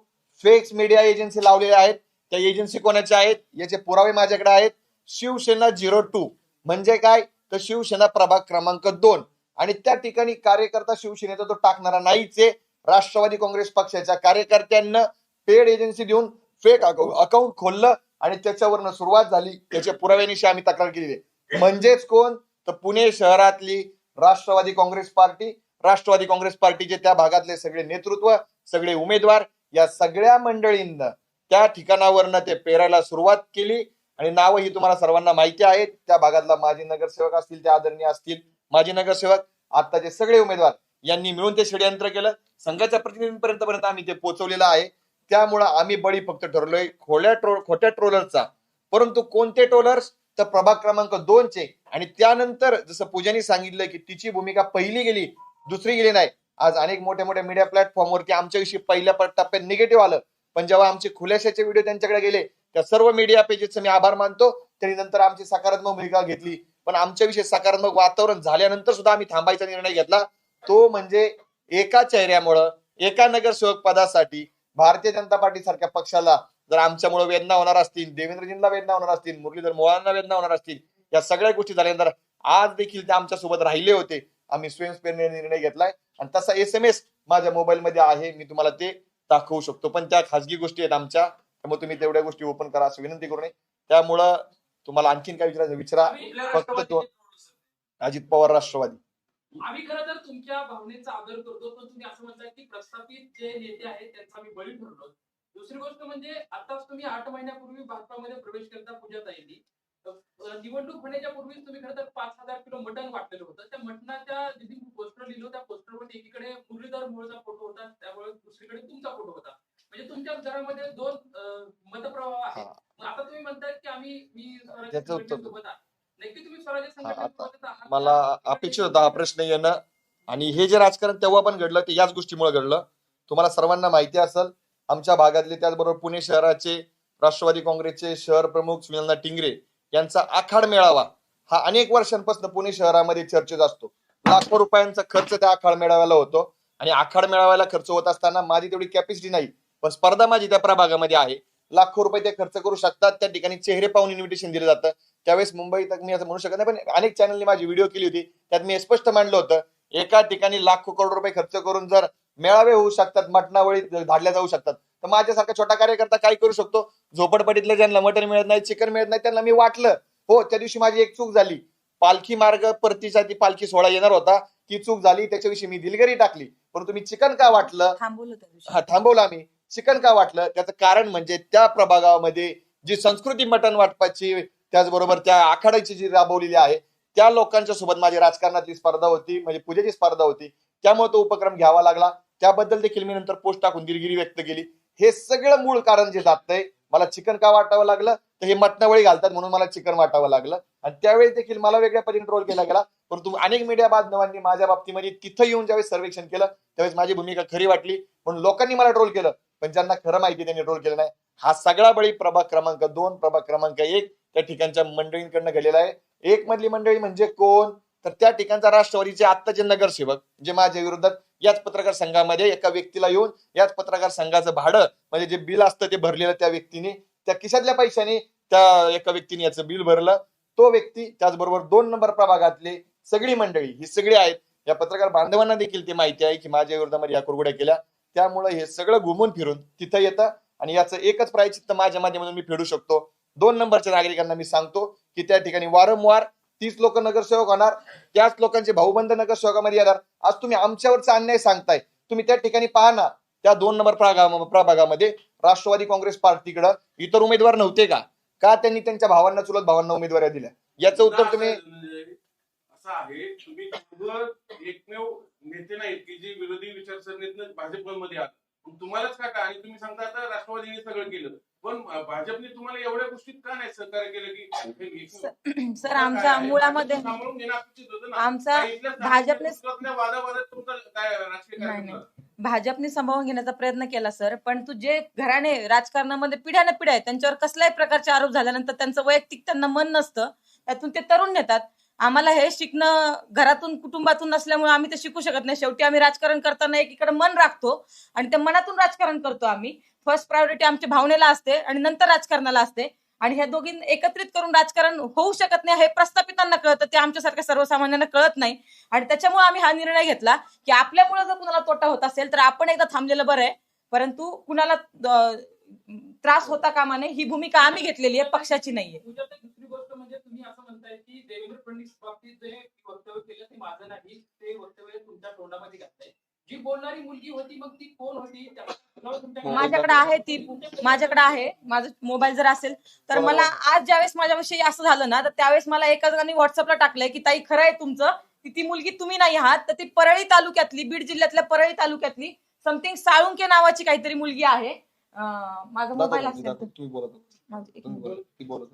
fake media agency लावलेल्या आहेत. त्या एजन्सी कोणाच्या आहेत याचे पुरावे माझ्याकडे आहेत. शिवसेना 02 म्हणजे काय, तर शिवसेना प्रभाग क्रमांक 2, आणि त्या ठिकाणी कार्यकर्ता शिवसेनेचा तो टाकणारा नाहीच आहे. राष्ट्रवादी काँग्रेस पक्षाच्या कार्यकर्त्यांना पेड एजन्सी देऊन फेक अकाउंट खोललं आणि त्याच्यावरनं सुरुवात झाली. त्याच्या पुराव्यानिशी आम्ही तक्रार केलेली आहे. म्हणजेच कोण, तर पुणे शहरातली राष्ट्रवादी काँग्रेस पार्टी, राष्ट्रवादी काँग्रेस पार्टीचे त्या भागातले सगळे नेतृत्व, सगळे उमेदवार, या सगळ्या मंडळींना त्या ठिकाणावरनं ते पेरायला सुरुवात केली. आणि नावं ही तुम्हाला सर्वांना माहिती आहेत. त्या भागातला माजी नगरसेवक असतील, त्या आदरणीय असतील माजी नगरसेवक, आताचे सगळे उमेदवार यांनी मिळून ते षडयंत्र केलं. संघाच्या प्रतिनिधींपर्यंत आम्ही ते पोहोचवलेलं आहे. त्यामुळं आम्ही बळी फक्त ठरलोय खोट्या ट्रोलरचा. परंतु कोणते ट्रोलर्स, तर प्रभाग क्रमांक 2 चे. आणि त्यानंतर जसं पूजानी सांगितलं की तिची भूमिका पहिली गेली, दुसरी गेली नाही. आज अनेक मोठ्या मोठ्या मीडिया प्लॅटफॉर्मवरती आमच्याविषयी पहिल्या टप्प्यात निगेटिव्ह आलं, पण जेव्हा आमचे खुलाशाचे व्हिडिओ त्यांच्याकडे गेले, त्या सर्व मीडिया पेजेसचे मी आभार मानतो. तरी नंतर आमची सकारात्मक भूमिका घेतली. पण आमच्याविषयी सकारात्मक वातावरण झाल्यानंतर सुद्धा आम्ही थांबायचा निर्णय घेतला. तो म्हणजे एका चेहऱ्यामुळं, एका नगरसेवक पदासाठी भारतीय जनता पार्टी सारख्या पक्षाला जर आमच्यामुळे वेदना होणार असतील, देवेंद्रजींना वेदना होणार असतील, मुरलीधर मोहोळांना वेदना होणार असतील, या सगळ्या गोष्टी झाल्यानंतर आज देखील ते आमच्या सोबत राहिले होते. आम्ही स्वयंस्फूर्तीने निर्णय घेतलाय आणि तसा SMS माझ्या मोबाईलमध्ये आहे, मी तुम्हाला ते दाखवू शकतो. पण त्या खासगी गोष्टी आहेत आमच्या, त्यामुळे तुम्ही तेवढ्या गोष्टी ओपन करा असं विनंती करू नये. त्यामुळं तुम्हाला आणखीन काय विचारायचं विचारा. फक्त तो अजित पवार राष्ट्रवादी. आम्ही खरं तर तुमच्या भावनेचा आदर करतो, पण तुम्ही असं म्हणताय की प्रस्थापित जे नेते आहेत त्यांचा आम्ही बळी ठरलो. दुसरी गोष्ट म्हणजे आताच तुम्ही 8 महिन्यापूर्वी भाजपामध्ये प्रवेश करता पूजाताईंनी. निवडणूक होण्याच्या पूर्वीच तुम्ही खरं तर 5,000 किलो मटण वाटलेलं होतं. त्या मटणाच्या जिथे पोस्टर लिहिलं, त्या पोस्टरवर एकीकडे मुरलीधर मोहोळचा फोटो होता, त्यामुळे दुसरीकडे तुमचा फोटो होता. म्हणजे तुमच्या घरामध्ये 2 मतप्रवाह आहेत. आता तुम्ही म्हणताय की मी सोबत आहे. नक्की तुम्ही स्वराज्य संघटनेसोबत मला अपेक्षित होता हा प्रश्न येणं, आणि हे जे राजकारण तेव्हा पण घडलं ते याच गोष्टीमुळे घडलं. तुम्हाला सर्वांना माहिती असेल, आमच्या भागातले त्याचबरोबर पुणे शहराचे राष्ट्रवादी काँग्रेसचे शहर प्रमुख सुनील टिंगरे यांचा आखाड मेळावा हा अनेक वर्षांपासून पुणे शहरामध्ये चर्चेत असतो. लाखो रुपयांचा खर्च त्या आखाड मेळाव्याला होतो. आणि आखाड मेळाव्याला खर्च होत असताना माझी तेवढी कॅपॅसिटी नाही, पण स्पर्धा माझी त्या प्रभागामध्ये आहे. लाखो रुपये ते खर्च करू शकतात. त्या ठिकाणी चेहरे पाहून इन्व्हिटेशन दिलं जातं. त्यावेळेस मुंबईत मी असं म्हणू शकत नाही, पण अनेक चॅनलनी माझी व्हिडिओ केली होती, त्यात मी स्पष्ट मांडलं होतं, एका ठिकाणी लाखो करोड रुपये खर्च करून जर मेळावे होऊ शकतात, मटणावळी धाडल्या जाऊ शकतात, तर माझ्यासारखा छोटा कार्यकर्ता काय करू शकतो. झोपडपट्टीतल्या ज्यांना मटण मिळत नाही, चिकन मिळत नाही, त्यांना मी वाटलं. हो, त्या दिवशी माझी एक चूक झाली. पालखी मार्ग परतीचा ती पालखी सोहळा येणार होता, ती चूक झाली. त्याच्याविषयी मी दिलगिरी टाकली. परंतु मी चिकन का वाटलं, थांबवलं आम्ही. चिकन का वाटलं त्याचं कारण म्हणजे त्या प्रभागामध्ये जी संस्कृती मटण वाटपाची, त्याचबरोबर त्या आखाड्याची जी राबवलेली आहे, त्या लोकांच्या सोबत माझी राजकारणातली स्पर्धा होती, म्हणजे पूजेची स्पर्धा होती. त्यामुळे तो उपक्रम घ्यावा लागला. त्याबद्दल देखील मी नंतर पोस्ट टाकून दिलगिरी व्यक्त केली. हे सगळं मूळ कारण जे जातंय, मला चिकन का वाटावं लागलं, तर हे मटणावळी घालतात म्हणून मला चिकन वाटावं लागलं. आणि त्यावेळेस देखील मला वेगळ्या पद्धतीने ट्रोल केला गेला. परंतु अनेक मीडिया बांधवांनी माझ्या बाबतीमध्ये तिथं येऊन ज्यावेळेस सर्वेक्षण केलं, त्यावेळेस माझी भूमिका खरी वाटली, म्हणून लोकांनी मला ट्रोल केलं. पण ज्यांना खरं माहिती त्यांनी ट्रोल केलं नाही. हा सगळा बळी प्रभाग क्रमांक 2, प्रभाग क्रमांक 1 त्या ठिकाणच्या मंडळींकडनं गेलेला आहे. एक मधली मंडळी म्हणजे कोण, तर त्या ठिकाणचा राष्ट्रवादीचे आत्ताचे नगरसेवक जे माझ्या विरोधात याच पत्रकार संघामध्ये एका व्यक्तीला येऊन याच पत्रकार संघाचं भाडं म्हणजे जे बिल असतं ते भरलेलं त्या व्यक्तीने, त्या खिशातल्या पैशाने त्या एका व्यक्तीने याचं बिल भरलं. तो व्यक्ती, त्याचबरोबर 2 नंबर प्रभागातले सगळी मंडळी ही सगळी आहेत. या पत्रकार बांधवांना देखील ते माहिती आहे की माझ्या विरोधामध्ये या कुरघोड्या केल्या. त्यामुळे हे सगळं घुमून फिरून तिथं येतं. आणि याचं एकच प्रायश्चित्त माझ्या माध्यमातून मी फेडू शकतो. 2 नंबरच्या नागरिकांना मी सांगतो की त्या ठिकाणी वारंवार 30 लोक नगरसेवक होणार, त्याच लोकांचे भाऊबंद नगरसेवकामध्ये येणार. आज तुम्ही आमच्यावरचा अन्याय सांगताय. तुम्ही त्या ठिकाणी पहा ना, त्या 2 नंबर प्रभागामध्ये राष्ट्रवादी काँग्रेस पार्टीकडे इतर उमेदवार नव्हते का? का त्यांनी त्यांच्या भावांना, चुलत भावांना उमेदवारी दिल्या? याचं उत्तर तुम्ही असं आहे, तुम्ही दोघं एकमेव नेते नाहीत की जे विरोधी विचारसरणीतनं भाजपमध्ये आहात. तुम्हालाच का आणि तुम्ही सांगता आता राष्ट्रवादीने सगळं केलं, पण भाजपने तुम्हाला एवढ्या गोष्टीत का नाही सहकार्य केलं की सर आमच्या मुळामध्ये सांभाळून घेणं अपेक्षित होतं ना. आमचा काय इथल्या भाजपने वादावादात तुमचं काय राजकीय नाही कार्यक्रम नाही भाजपने सांभाळून घेण्याचा प्रयत्न केला सर, पण तू जे घराणे राजकारणामध्ये पिढ्याने पिढ्या आहेत त्यांच्यावर कसल्याही प्रकारचे आरोप झाल्यानंतर त्यांचं वैयक्तिक त्यांना मन नसतं, त्यातून ते तरुण नेतात. आम्हाला हे शिकणं घरातून कुटुंबातून नसल्यामुळे आम्ही ते शिकू शकत नाही. शेवटी आम्ही राजकारण करताना एकीकडे मन राखतो आणि त्या मनातून राजकारण करतो. आम्ही फर्स्ट प्रायोरिटी आमच्या भावनेला असते आणि नंतर राजकारणाला असते, आणि ह्या दोघी एकत्रित करून राजकारण होऊ शकत नाही हे प्रस्थापितांना कळतं, ते आमच्यासारख्या सर्वसामान्यांना कळत नाही. आणि त्याच्यामुळे आम्ही हा निर्णय घेतला की आपल्यामुळे जर कुणाला तोटा होत असेल तर आपण एकदा थांबलेलं बरं आहे, परंतु कुणाला त्रास होता कामा नये ही भूमिका आम्ही घेतलेली आहे, पक्षाची नाहीये. दुसरी गोष्ट म्हणजे तुम्ही असं म्हणताय की देवेंद्र फडणवीस बाबतीत जे वक्तव्य केलं ते माझं नाही, ते वक्तव्य तुमच्या तोंडामध्ये घातलंय. जी बोलणारी मुलगी होती मग ती कोण होती? माझ्याकडे आहे ती, माझ्याकडे आहे, माझा मोबाईल जर असेल तर मला आज ज्यावेळेस माझ्याविषयी असं झालं ना तर त्यावेळेस मला एका जणांनी व्हॉट्सअपला टाकलंय की ताई खरं आहे तुमचं, ती मुलगी तुम्ही नाही आहात, तर ती परळी तालुक्यातली, बीड जिल्ह्यातल्या परळी तालुक्यातली समथिंग साळुंके नावाची काहीतरी मुलगी आहे. माझा मोबाईल असेल तर तुम्ही बोलत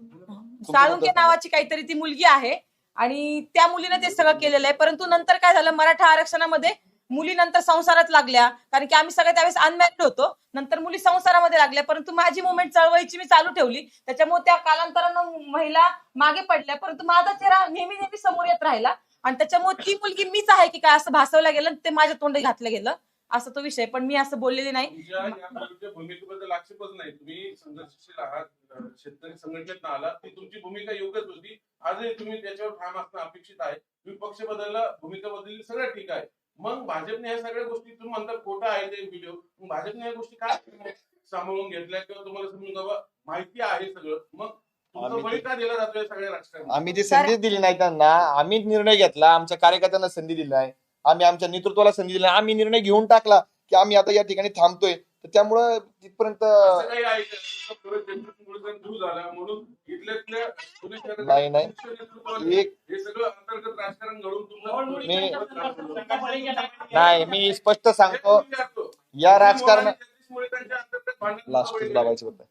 साळुंके नावाची काहीतरी ती मुलगी आहे आणि त्या मुलीने ते सगळं केलेलं आहे. परंतु नंतर काय झालं, मराठा आरक्षणामध्ये मुली नंतर संसारात लागल्या, कारण की आम्ही सगळे त्यावेळेस अनमॅरिड होतो. नंतर मुली संसारामध्ये लागल्या, परंतु माझी मुवमेंट चळवळीची मी चालू ठेवली, त्याच्यामुळे त्या कालांतरानं महिला मागे पडल्या, परंतु माझा चेहरा नेहमी नेहमी समोर येत राहिला आणि त्याच्यामुळे ती मुलगी मीच आहे की काय असं भासवलं गेलं, ते माझ्या तोंडी घातलं गेलं, असा तो विषय. पण मी असं बोललेली नाही. तुमच्या भूमिकेबद्दल आक्षेपच नाही, तुम्ही संघर्षशील आहात, शेतकरी संघटनेत आलात, ती तुमची भूमिका योग्यच होती. आजही तुम्ही त्याच्यावर ठाम असणं अपेक्षित आहे. तुम्ही पक्ष बदलला, भूमिका बदलली, सगळं ठीक आहे. मग भाजपने ह्या सगळ्या गोष्टी तुम्ही म्हणता खोटं आहे ते व्हिडिओ, मग भाजपने ह्या गोष्टी काय सांभाळून घेतल्या किंवा तुम्हाला समजून बाबा माहिती आहे सगळं, मग तुमचा बळी का दिला जातोय सगळ्या राजकारणात? आम्ही ती संधी दिली नाही त्यांना, आम्ही निर्णय घेतला, आमच्या कार्यकर्त्यांना संधी दिली नाही, आम्ही आमच्या नेतृत्वाला संधी दिली नाही, आम्ही निर्णय घेऊन टाकला की आम्ही आता या ठिकाणी थांबतोय. तर त्यामुळं तिथपर्यंत काही आहे झाला म्हणून नाही नाही एक हे सगळं अंतर्गत राजकारण घडून मी स्पष्ट सांगतो, या राजकारण लास्ट लावायचं होतं.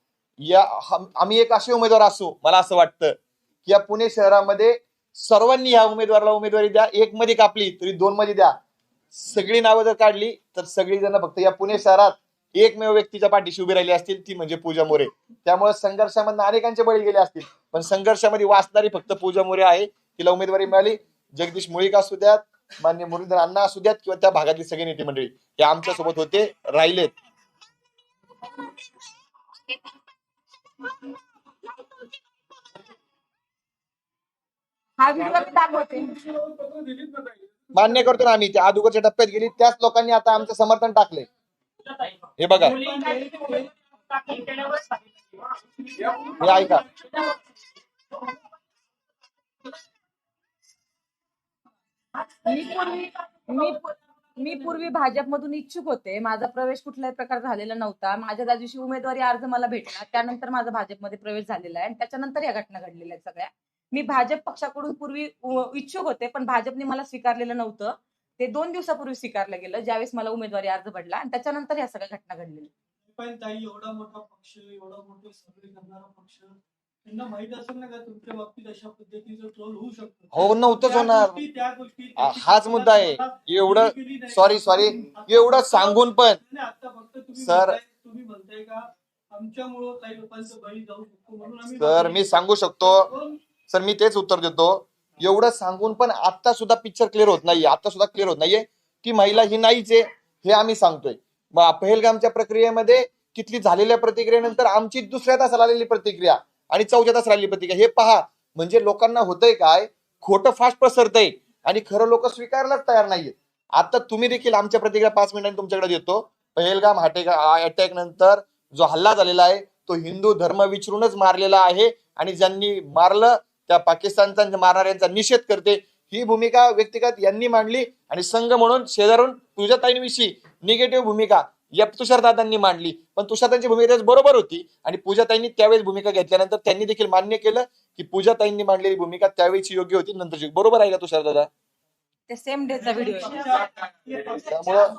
आम्ही एक असे उमेदवार असू, मला असं वाटतं की या पुणे शहरामध्ये सर्वांनी या उमेदवाराला उमेदवारी द्या, एक मध्ये कापली तरी 2 मध्ये द्या. सगळी नावं जर काढली तर सगळी जण फक्त या पुणे शहरात एकमेव व्यक्तीच्या पाठीशी उभी राहिली असतील, ती म्हणजे पूजा मोरे. त्यामुळे संघर्षामध्ये अनेकांचे बळी गेले असतील, पण संघर्षामध्ये वाचणारी फक्त पूजा मोरे आहे, तिला उमेदवारी मिळाली. जगदीश मुळीक असू द्यात, मान्य मुरलीधर अण्णा असू द्यात, किंवा त्या भागातली सगळी नेते मंडळी हे आमच्या सोबत होते, राहिलेत. हा व्हिडिओ मी दाखवते. मान्य करतो ना आम्ही, त्या अगोदरच्या टप्प्यात गेली त्याच लोकांनी आता आमचं समर्थन टाकले. हे बघा, हे ऐका, मी पूर्वी भाजपमधून इच्छुक होते, माझा प्रवेश कुठल्याही प्रकार झालेला नव्हता. माझ्या त्या दिवशी उमेदवारी अर्ज मला भेटला, त्यानंतर माझा भाजपमध्ये प्रवेश झालेला आहे आणि त्याच्यानंतर या घटना घडलेल्या आहेत सगळ्या. मी भाजप पक्षाकडून पूर्वी इच्छुक होते, पण भाजपने मला स्वीकारलेलं नव्हतं. ते 2 दिवसापूर्वी स्वीकारलं गेलं, ज्यावेळेस मला उमेदवारी अर्ज पडला, आणि त्याच्यानंतर या सगळ्या घटना घडलेल्या. पण ताई, एवढा मोठा पक्ष, एवढा मोठा सर्वे करणारा पक्ष, त्यांना माहित असेल ना का तुमच्या बाबतीत अशा पद्धतीचं ट्रोल होऊ शकतो? हो, नव्हतंच होणार. त्या गोष्टी हाच मुद्दा आहे. एवढं सॉरी एवढं सांगून पण आता फक्त तुम्ही म्हणताय का आमच्यामुळं काही लोकांचं बळी जाऊ शकतो म्हणून आम्ही. सर मी सांगू शकतो सर, मी तेच उत्तर देतो. एवढं सांगून पण आता सुद्धा पिक्चर क्लिअर होत नाहीये, आता सुद्धा क्लिअर होत नाहीये ती महिला ही नाहीच आहे, हे आम्ही सांगतोय. मग पहलगामच्या प्रक्रियेमध्ये किती झालेल्या प्रतिक्रियेनंतर आमची दुसऱ्या तासाला आलेली प्रतिक्रिया आणि 4थ्या तासाला आलेली प्रतिक्रिया, हे पहा. म्हणजे लोकांना होतंय काय, खोटं फास्ट पसरतंय आणि खरं लोक स्वीकारायलाच तयार नाहीये. आता तुम्ही देखील आमच्या प्रतिक्रिया 5 मिनिटांनी तुमच्याकडे देतो. पहलगाम अटॅक नंतर जो हल्ला झालेला आहे तो हिंदू धर्म विचारूनच मारलेला आहे आणि ज्यांनी मारलं त्या पाकिस्तानचा मारणाऱ्यांचा निषेध करते. ही भूमिका व्यक्तिगत यांनी मांडली आणि संघ म्हणून शेजारून पूजाताईंविषयी निगेटिव्ह भूमिका या तुषारदादांनी मांडली. पण तुषारदांची भूमिका त्याच बरोबर होती आणि पूजाताईंनी त्यावेळेस भूमिका घेतल्यानंतर त्यांनी देखील मान्य केलं की पूजाताईंनी मांडलेली भूमिका त्यावेळेची योग्य होती, नंतरची. बरोबर आहे का तुषारदादा? ते सेम डेचा व्हिडिओ त्यामुळं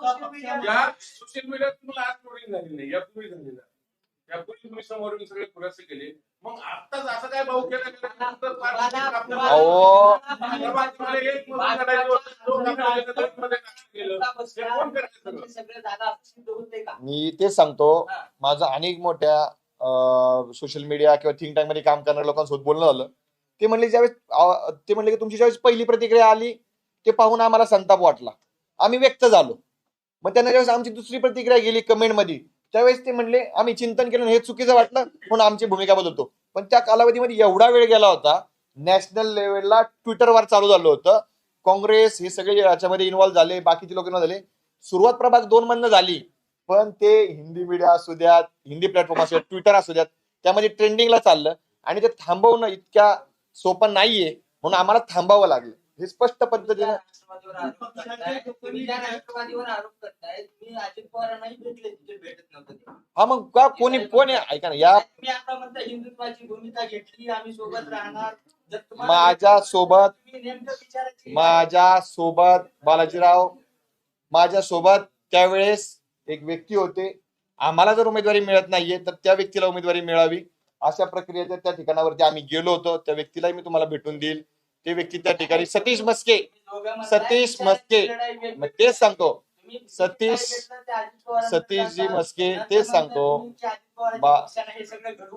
या सोशल मीडियात तुम्हाला आज ट्रोलिंग झाली नाही, यापूर्वी झालेलं आहे. यापूर्वी तुम्ही समोरून सगळे खुलासे केले, मग आत्ताच असं काय भाऊ केलं की नंतर फार अहो. तुम्हाला एक मुलगा करायचं होतं, दोन करायचं होतं, मध्ये काय केलं? हे कोण करायचं सगळं? सगळे दादा असं सिद्ध होते का? मी तेच सांगतो, माझं अनेक मोठ्या सोशल मीडिया किंवा थिंक टँक मध्ये काम करणाऱ्या लोकांसोबत बोलणं झालं. ते म्हणले ते म्हणले की तुमची ज्यावेळेस पहिली प्रतिक्रिया आली ते पाहून आम्हाला संताप वाटला, आम्ही व्यक्त झालो. मग त्यांना ज्यावेळेस आमची दुसरी प्रतिक्रिया गेली कमेंट मध्ये, त्यावेळेस ते म्हणले आम्ही चिंतन केलं, हे चुकीचं वाटलं म्हणून आमची भूमिका बदलतो. पण त्या कालावधीमध्ये एवढा वेळ गेला होता, नॅशनल लेवलला ट्विटरवर चालू झालं होतं, काँग्रेस हे सगळे याच्यामध्ये इन्व्हॉल्व्ह झाले, बाकीचे लोक इन्व्हॉल्व्ह झाले. सुरुवात प्रभाग 2 मधनं झाली, पण ते हिंदी मीडिया असू द्यात, हिंदी प्लॅटफॉर्म असू द्यात, ट्विटर असू द्यात, त्यामध्ये ट्रेंडिंगला चाललं आणि ते थांबवणं इतक्या सोपं नाहीये, म्हणून आम्हाला थांबावं लागलं. हे स्पष्ट पद्धतीने राष्ट्रवादीवर आरोप करताय, तुम्ही ज्या राष्ट्रवादीवर आरोप करताय, तुम्ही अजित पवारांनाही भेटले, तिथे भेटत नव्हतं ते. हा मग का कोण आहे ऐका ना, या तुम्ही आता म्हणता हिंदुत्वाची भूमिका घेतली, आम्ही सोबत राहणार. जर तुम्हाला माझ्यासोबत तुम्ही नेमकं विचारायची माझ्यासोबत बालाजीराव, माझ्यासोबत त्यावेळेस एक व्यक्ती होते, आम्हाला जर उमेदवारी मिळत नाहीये तर त्या व्यक्तीला उमेदवारी मिळावी, अशा प्रक्रियेच्या त्या ठिकाणावरती आम्ही गेलो होतो. त्या व्यक्तीलाही मी तुम्हाला भेटून देईल. ते व्यक्ती त्या ठिकाणी सतीश मस्के, सतीश मस्के, मग तेच सांगतो, सतीशजी मस्के, तेच सांगतो,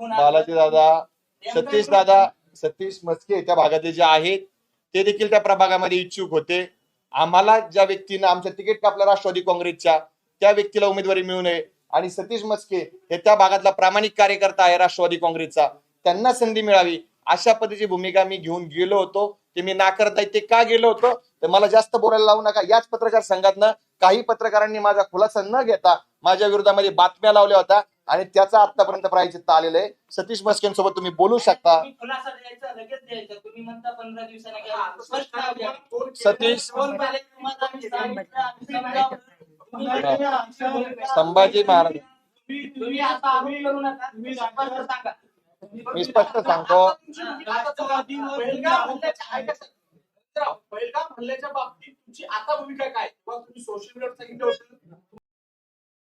बालाजी दादा, सतीश मस्के त्या भागातले जे आहेत ते देखील त्या प्रभागामध्ये इच्छुक होते. आम्हाला ज्या व्यक्तीनं आमच्या तिकीट कापलं राष्ट्रवादी काँग्रेसच्या, त्या व्यक्तीला उमेदवारी मिळू नये आणि सतीश मस्के हे त्या भागातला प्रामाणिक कार्यकर्ता आहे राष्ट्रवादी काँग्रेसचा, त्यांना संधी मिळावी, अशा पद्धतीची भूमिका मी घेऊन गेलो होतो. ते मी नाकारता ते का गेलो होतो तर मला जास्त बोलायला लावू नका. याच पत्रकार संघातनं काही पत्रकारांनी माझा खुलासा न घेता माझ्या विरोधामध्ये बातम्या लावल्या होत्या आणि त्याचा आतापर्यंत प्रायचित्त आलेलं आहे. सतीश मस्केंसोबत तुम्ही बोलू शकता. खुलासा द्यायचा, लगेच द्यायचा. तुम्ही म्हणता 15 दिवसांनी घ्या. स्पष्ट द्या. सतीश संभाजी महाराज, तुम्ही आता आरोप करू नका. तुम्ही स्पष्ट सांगा. मी स्पष्ट सांगतो, पहिलगाम हल्ल्याच्या बाबतीत तुमची आता भूमिका काय? किंवा तुम्ही सोशल मीडियावर सांगितलं होतं,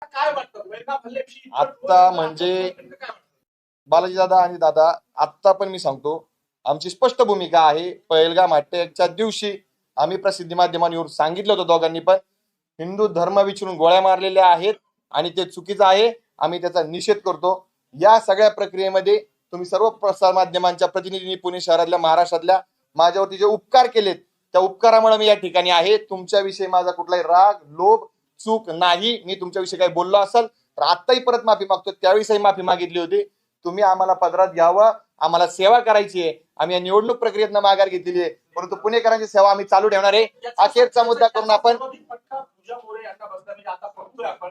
काय वाटतं पहिलगाम हल्ल्याविषयी? आता म्हणजे बालाजी दादा आणि दादा, आता पण मी सांगतो, आमची स्पष्ट भूमिका आहे. पहिलगाम हत्याच्या दिवशी आम्ही प्रसिद्धी माध्यमांवर सांगितलं होतं दोघांनी पण, हिंदू धर्म विचारून गोळ्या मारलेल्या आहेत आणि ते चुकीचं आहे, आम्ही त्याचा निषेध करतो. या सगळ्या प्रक्रियेमध्ये तुम्ही सर्व प्रसार माध्यमांच्या प्रतिनिधींनी पुणे शहरातल्या, महाराष्ट्रातल्या माझ्यावरती जे उपकार केलेत, त्या उपकारामुळे मी या ठिकाणी आहे. तुमच्याविषयी माझा कुठलाही राग, लोभ, चूक नाही. मी तुमच्याविषयी काही बोललो असेल तर आत्ताही परत माफी मागतो, त्यावेळेसही माफी मागितली होती. तुम्ही आम्हाला पदरात घ्यावं, आम्हाला सेवा करायची आहे. आम्ही या निवडणूक प्रक्रियेतनं माघार घेतलेली आहे, परंतु पुणेकरांची सेवा आम्ही चालू ठेवणार आहे. अखेरचा मुद्दा करून आपण पूजा मोरे यांना बसला म्हणजे आता बघतोय आपण.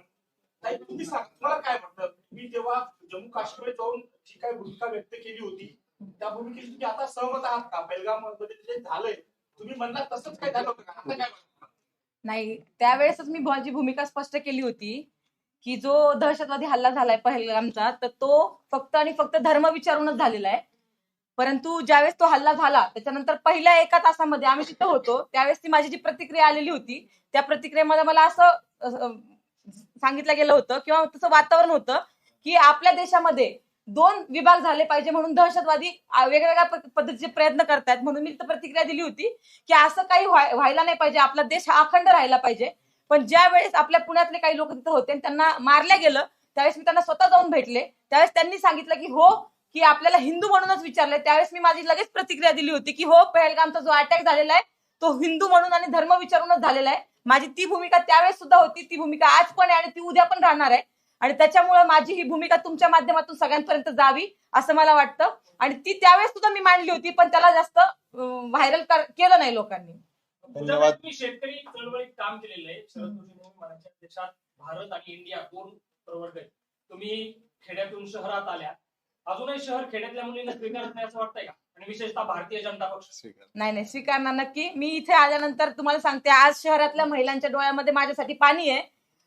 ताई, तुम्ही सांगा, तुम्हाला काय वाटतं? मी तेव्हा जम्मू काश्मीर जाऊन जी काही भूमिका व्यक्त केली होती, त्या भूमिकेशी तुम्ही आता सहमत आहात का? पहिलगाम मध्ये जे झालंय, तुम्ही म्हणला तसंच काय झालं होतं का? आता काय वाटतं? नाही, त्यावेळेसच मी माझी भूमिका स्पष्ट केली होती की जो दहशतवादी हल्ला झालाय पहलगामचा, तर तो फक्त आणि फक्त धर्म विचारूनच झालेला आहे. परंतु ज्यावेळेस तो हल्ला झाला त्याच्यानंतर पहिल्या 1 तासामध्ये आम्ही तिथं होतो, त्यावेळेस ती माझी जी प्रतिक्रिया आलेली होती, त्या प्रतिक्रियेमध्ये मला असं सांगितलं गेलं होतं किंवा तसं वातावरण होतं की आपल्या देशामध्ये 2 विभाग झाले पाहिजे, म्हणून दहशतवादी वेगवेगळ्या पद्धतीचे प्रयत्न करतायत. म्हणून मी तिथं प्रतिक्रिया दिली होती की असं काही व्हायला नाही पाहिजे, आपला देश हा अखंड राहायला पाहिजे. पण ज्या वेळेस आपल्या पुण्यातले काही लोक तिथं होते आणि त्यांना मारल्या गेलं, त्यावेळेस मी त्यांना स्वतः जाऊन भेटले. त्यावेळेस त्यांनी सांगितलं की हो, की आपल्याला हिंदू म्हणूनच विचारलंय. त्यावेळेस मी माझी लगेच प्रतिक्रिया दिली होती की हो, पहलगामचा जो अटॅक झालेला आहे तो हिंदू म्हणून आणि धर्म विचारूनच झालेला आहे. माझी ती भूमिका त्यावेळेस सुद्धा होती, ती भूमिका आज पण आहे आणि ती उद्या पण राहणार आहे. आणि त्याच्यामुळे माझी ही भूमिका तुमच्या माध्यमातून सगळ्यांपर्यंत जावी असं मला वाटतं. आणि ती त्यावेळेस सुद्धा मी मांडली होती, पण त्याला जास्त व्हायरल केलं नाही लोकांनी. धन्यवाद. तुम्ही शेतकरी चळवळीत काम केलेलं आहे. शरद जोशी म्हणायच्या देशात भारत आणि इंडिया 2 प्रवर्ग आहेत. तुम्ही खेड्यातून शहरात आल्या, अजूनही शहर खेड्यातल्या मुलींना स्वीकारत नाही असं वाटतंय का? आणि विशेषतः भारतीय जनता पक्ष? नाही, स्वीकारणार नक्की. मी इथे आल्यानंतर तुम्हाला सांगते, आज शहरातल्या महिलांच्या डोळ्यामध्ये माझ्यासाठी पाणी आहे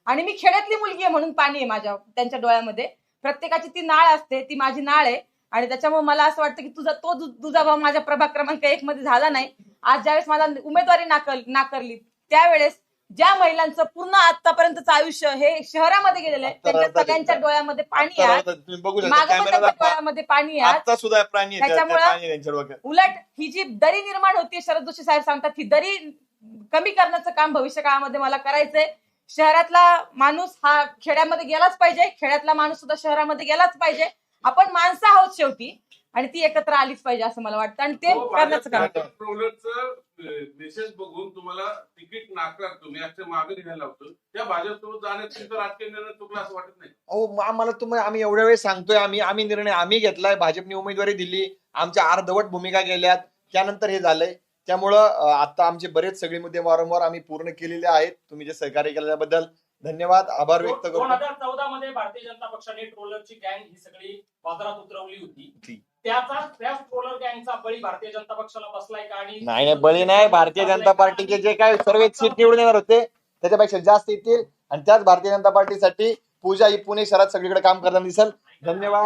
आणि मी खेड्यातली मुलगी आहे म्हणून पाणी आहे त्यांच्या डोळ्यामध्ये. प्रत्येकाची ती नाळ असते, ती माझी नाळ आहे आणि त्याच्यामुळे मला असं वाटतं की तुझा भाव माझ्या प्रभाग क्रमांक 1 मध्ये झाला नाही आज ज्यावेळेस मला उमेदवारी नाकारली त्यावेळेस ज्या महिलांचं पूर्ण आतापर्यंतचं आयुष्य हे शहरामध्ये गेलेलं आहे त्यांच्या सगळ्यांच्या डोळ्यामध्ये पाणी आहे, तुम्ही बघू शकता मागं पण कॅमेरा त्यांच्या दाखवा. डोळ्यामध्ये पाणी आहे. आता सुद्धा प्राणी आहेत, त्या त्याच्यामुळं पाणी आहे त्यांच्या डोक्यात. उलट ही जी दरी निर्माण होती, शरद जोशी साहेब सांगतात ही दरी कमी करण्याचं काम भविष्य काळामध्ये मला करायचंय. शहरातला माणूस हा खेड्यामध्ये गेलाच पाहिजे, खेड्यातला माणूस सुद्धा शहरामध्ये गेलाच पाहिजे. आपण माणसं आहोत शेवटी आणि ती एकत्र आलीच पाहिजे असं मला वाटतं आणि ते करण्याचं काम आहे. ट्रोलरचं मेसेज बघून तुम्हाला तिकीट नाकार तुम्ही असे मागे घ्यायला लावतो त्या भाजपसोबत जाण्यात तुमचा राजकीय निर्णय चुकला असं वाटत नाही? अहो आम्हाला आम्ही एवढ्या वेळेस सांगतोय, आम्ही निर्णय आम्ही घेतलाय, भाजपने उमेदवारी दिली, आमच्या अर्धवट भूमिका गेल्यात, त्यानंतर हे झालंय. त्यामुळं आता आमचे बरेच सगळे मुद्दे वारंवार आम्ही पूर्ण केलेले आहेत. तुम्ही जे सहकार्य केल्याबद्दल धन्यवाद, आभार व्यक्त करतो. 2014 मध्ये भारतीय जनता पक्षाने ट्रोलरची गँग ही सगळी बाजारात उतरवली होती. त्याच ट्रोलर गँगचा बळी भारतीय जनता पक्षाला बसलाय का? आणि नाही बळी नाही, भारतीय जनता पार्टीचे जे काय सर्व सीट निवडून येणार होते त्याच्यापेक्षा जास्त येतील आणि त्याच भारतीय जनता पार्टीसाठी पूजा ही पुणे शहरात सगळीकडे काम करताना दिसेल. धन्यवाद.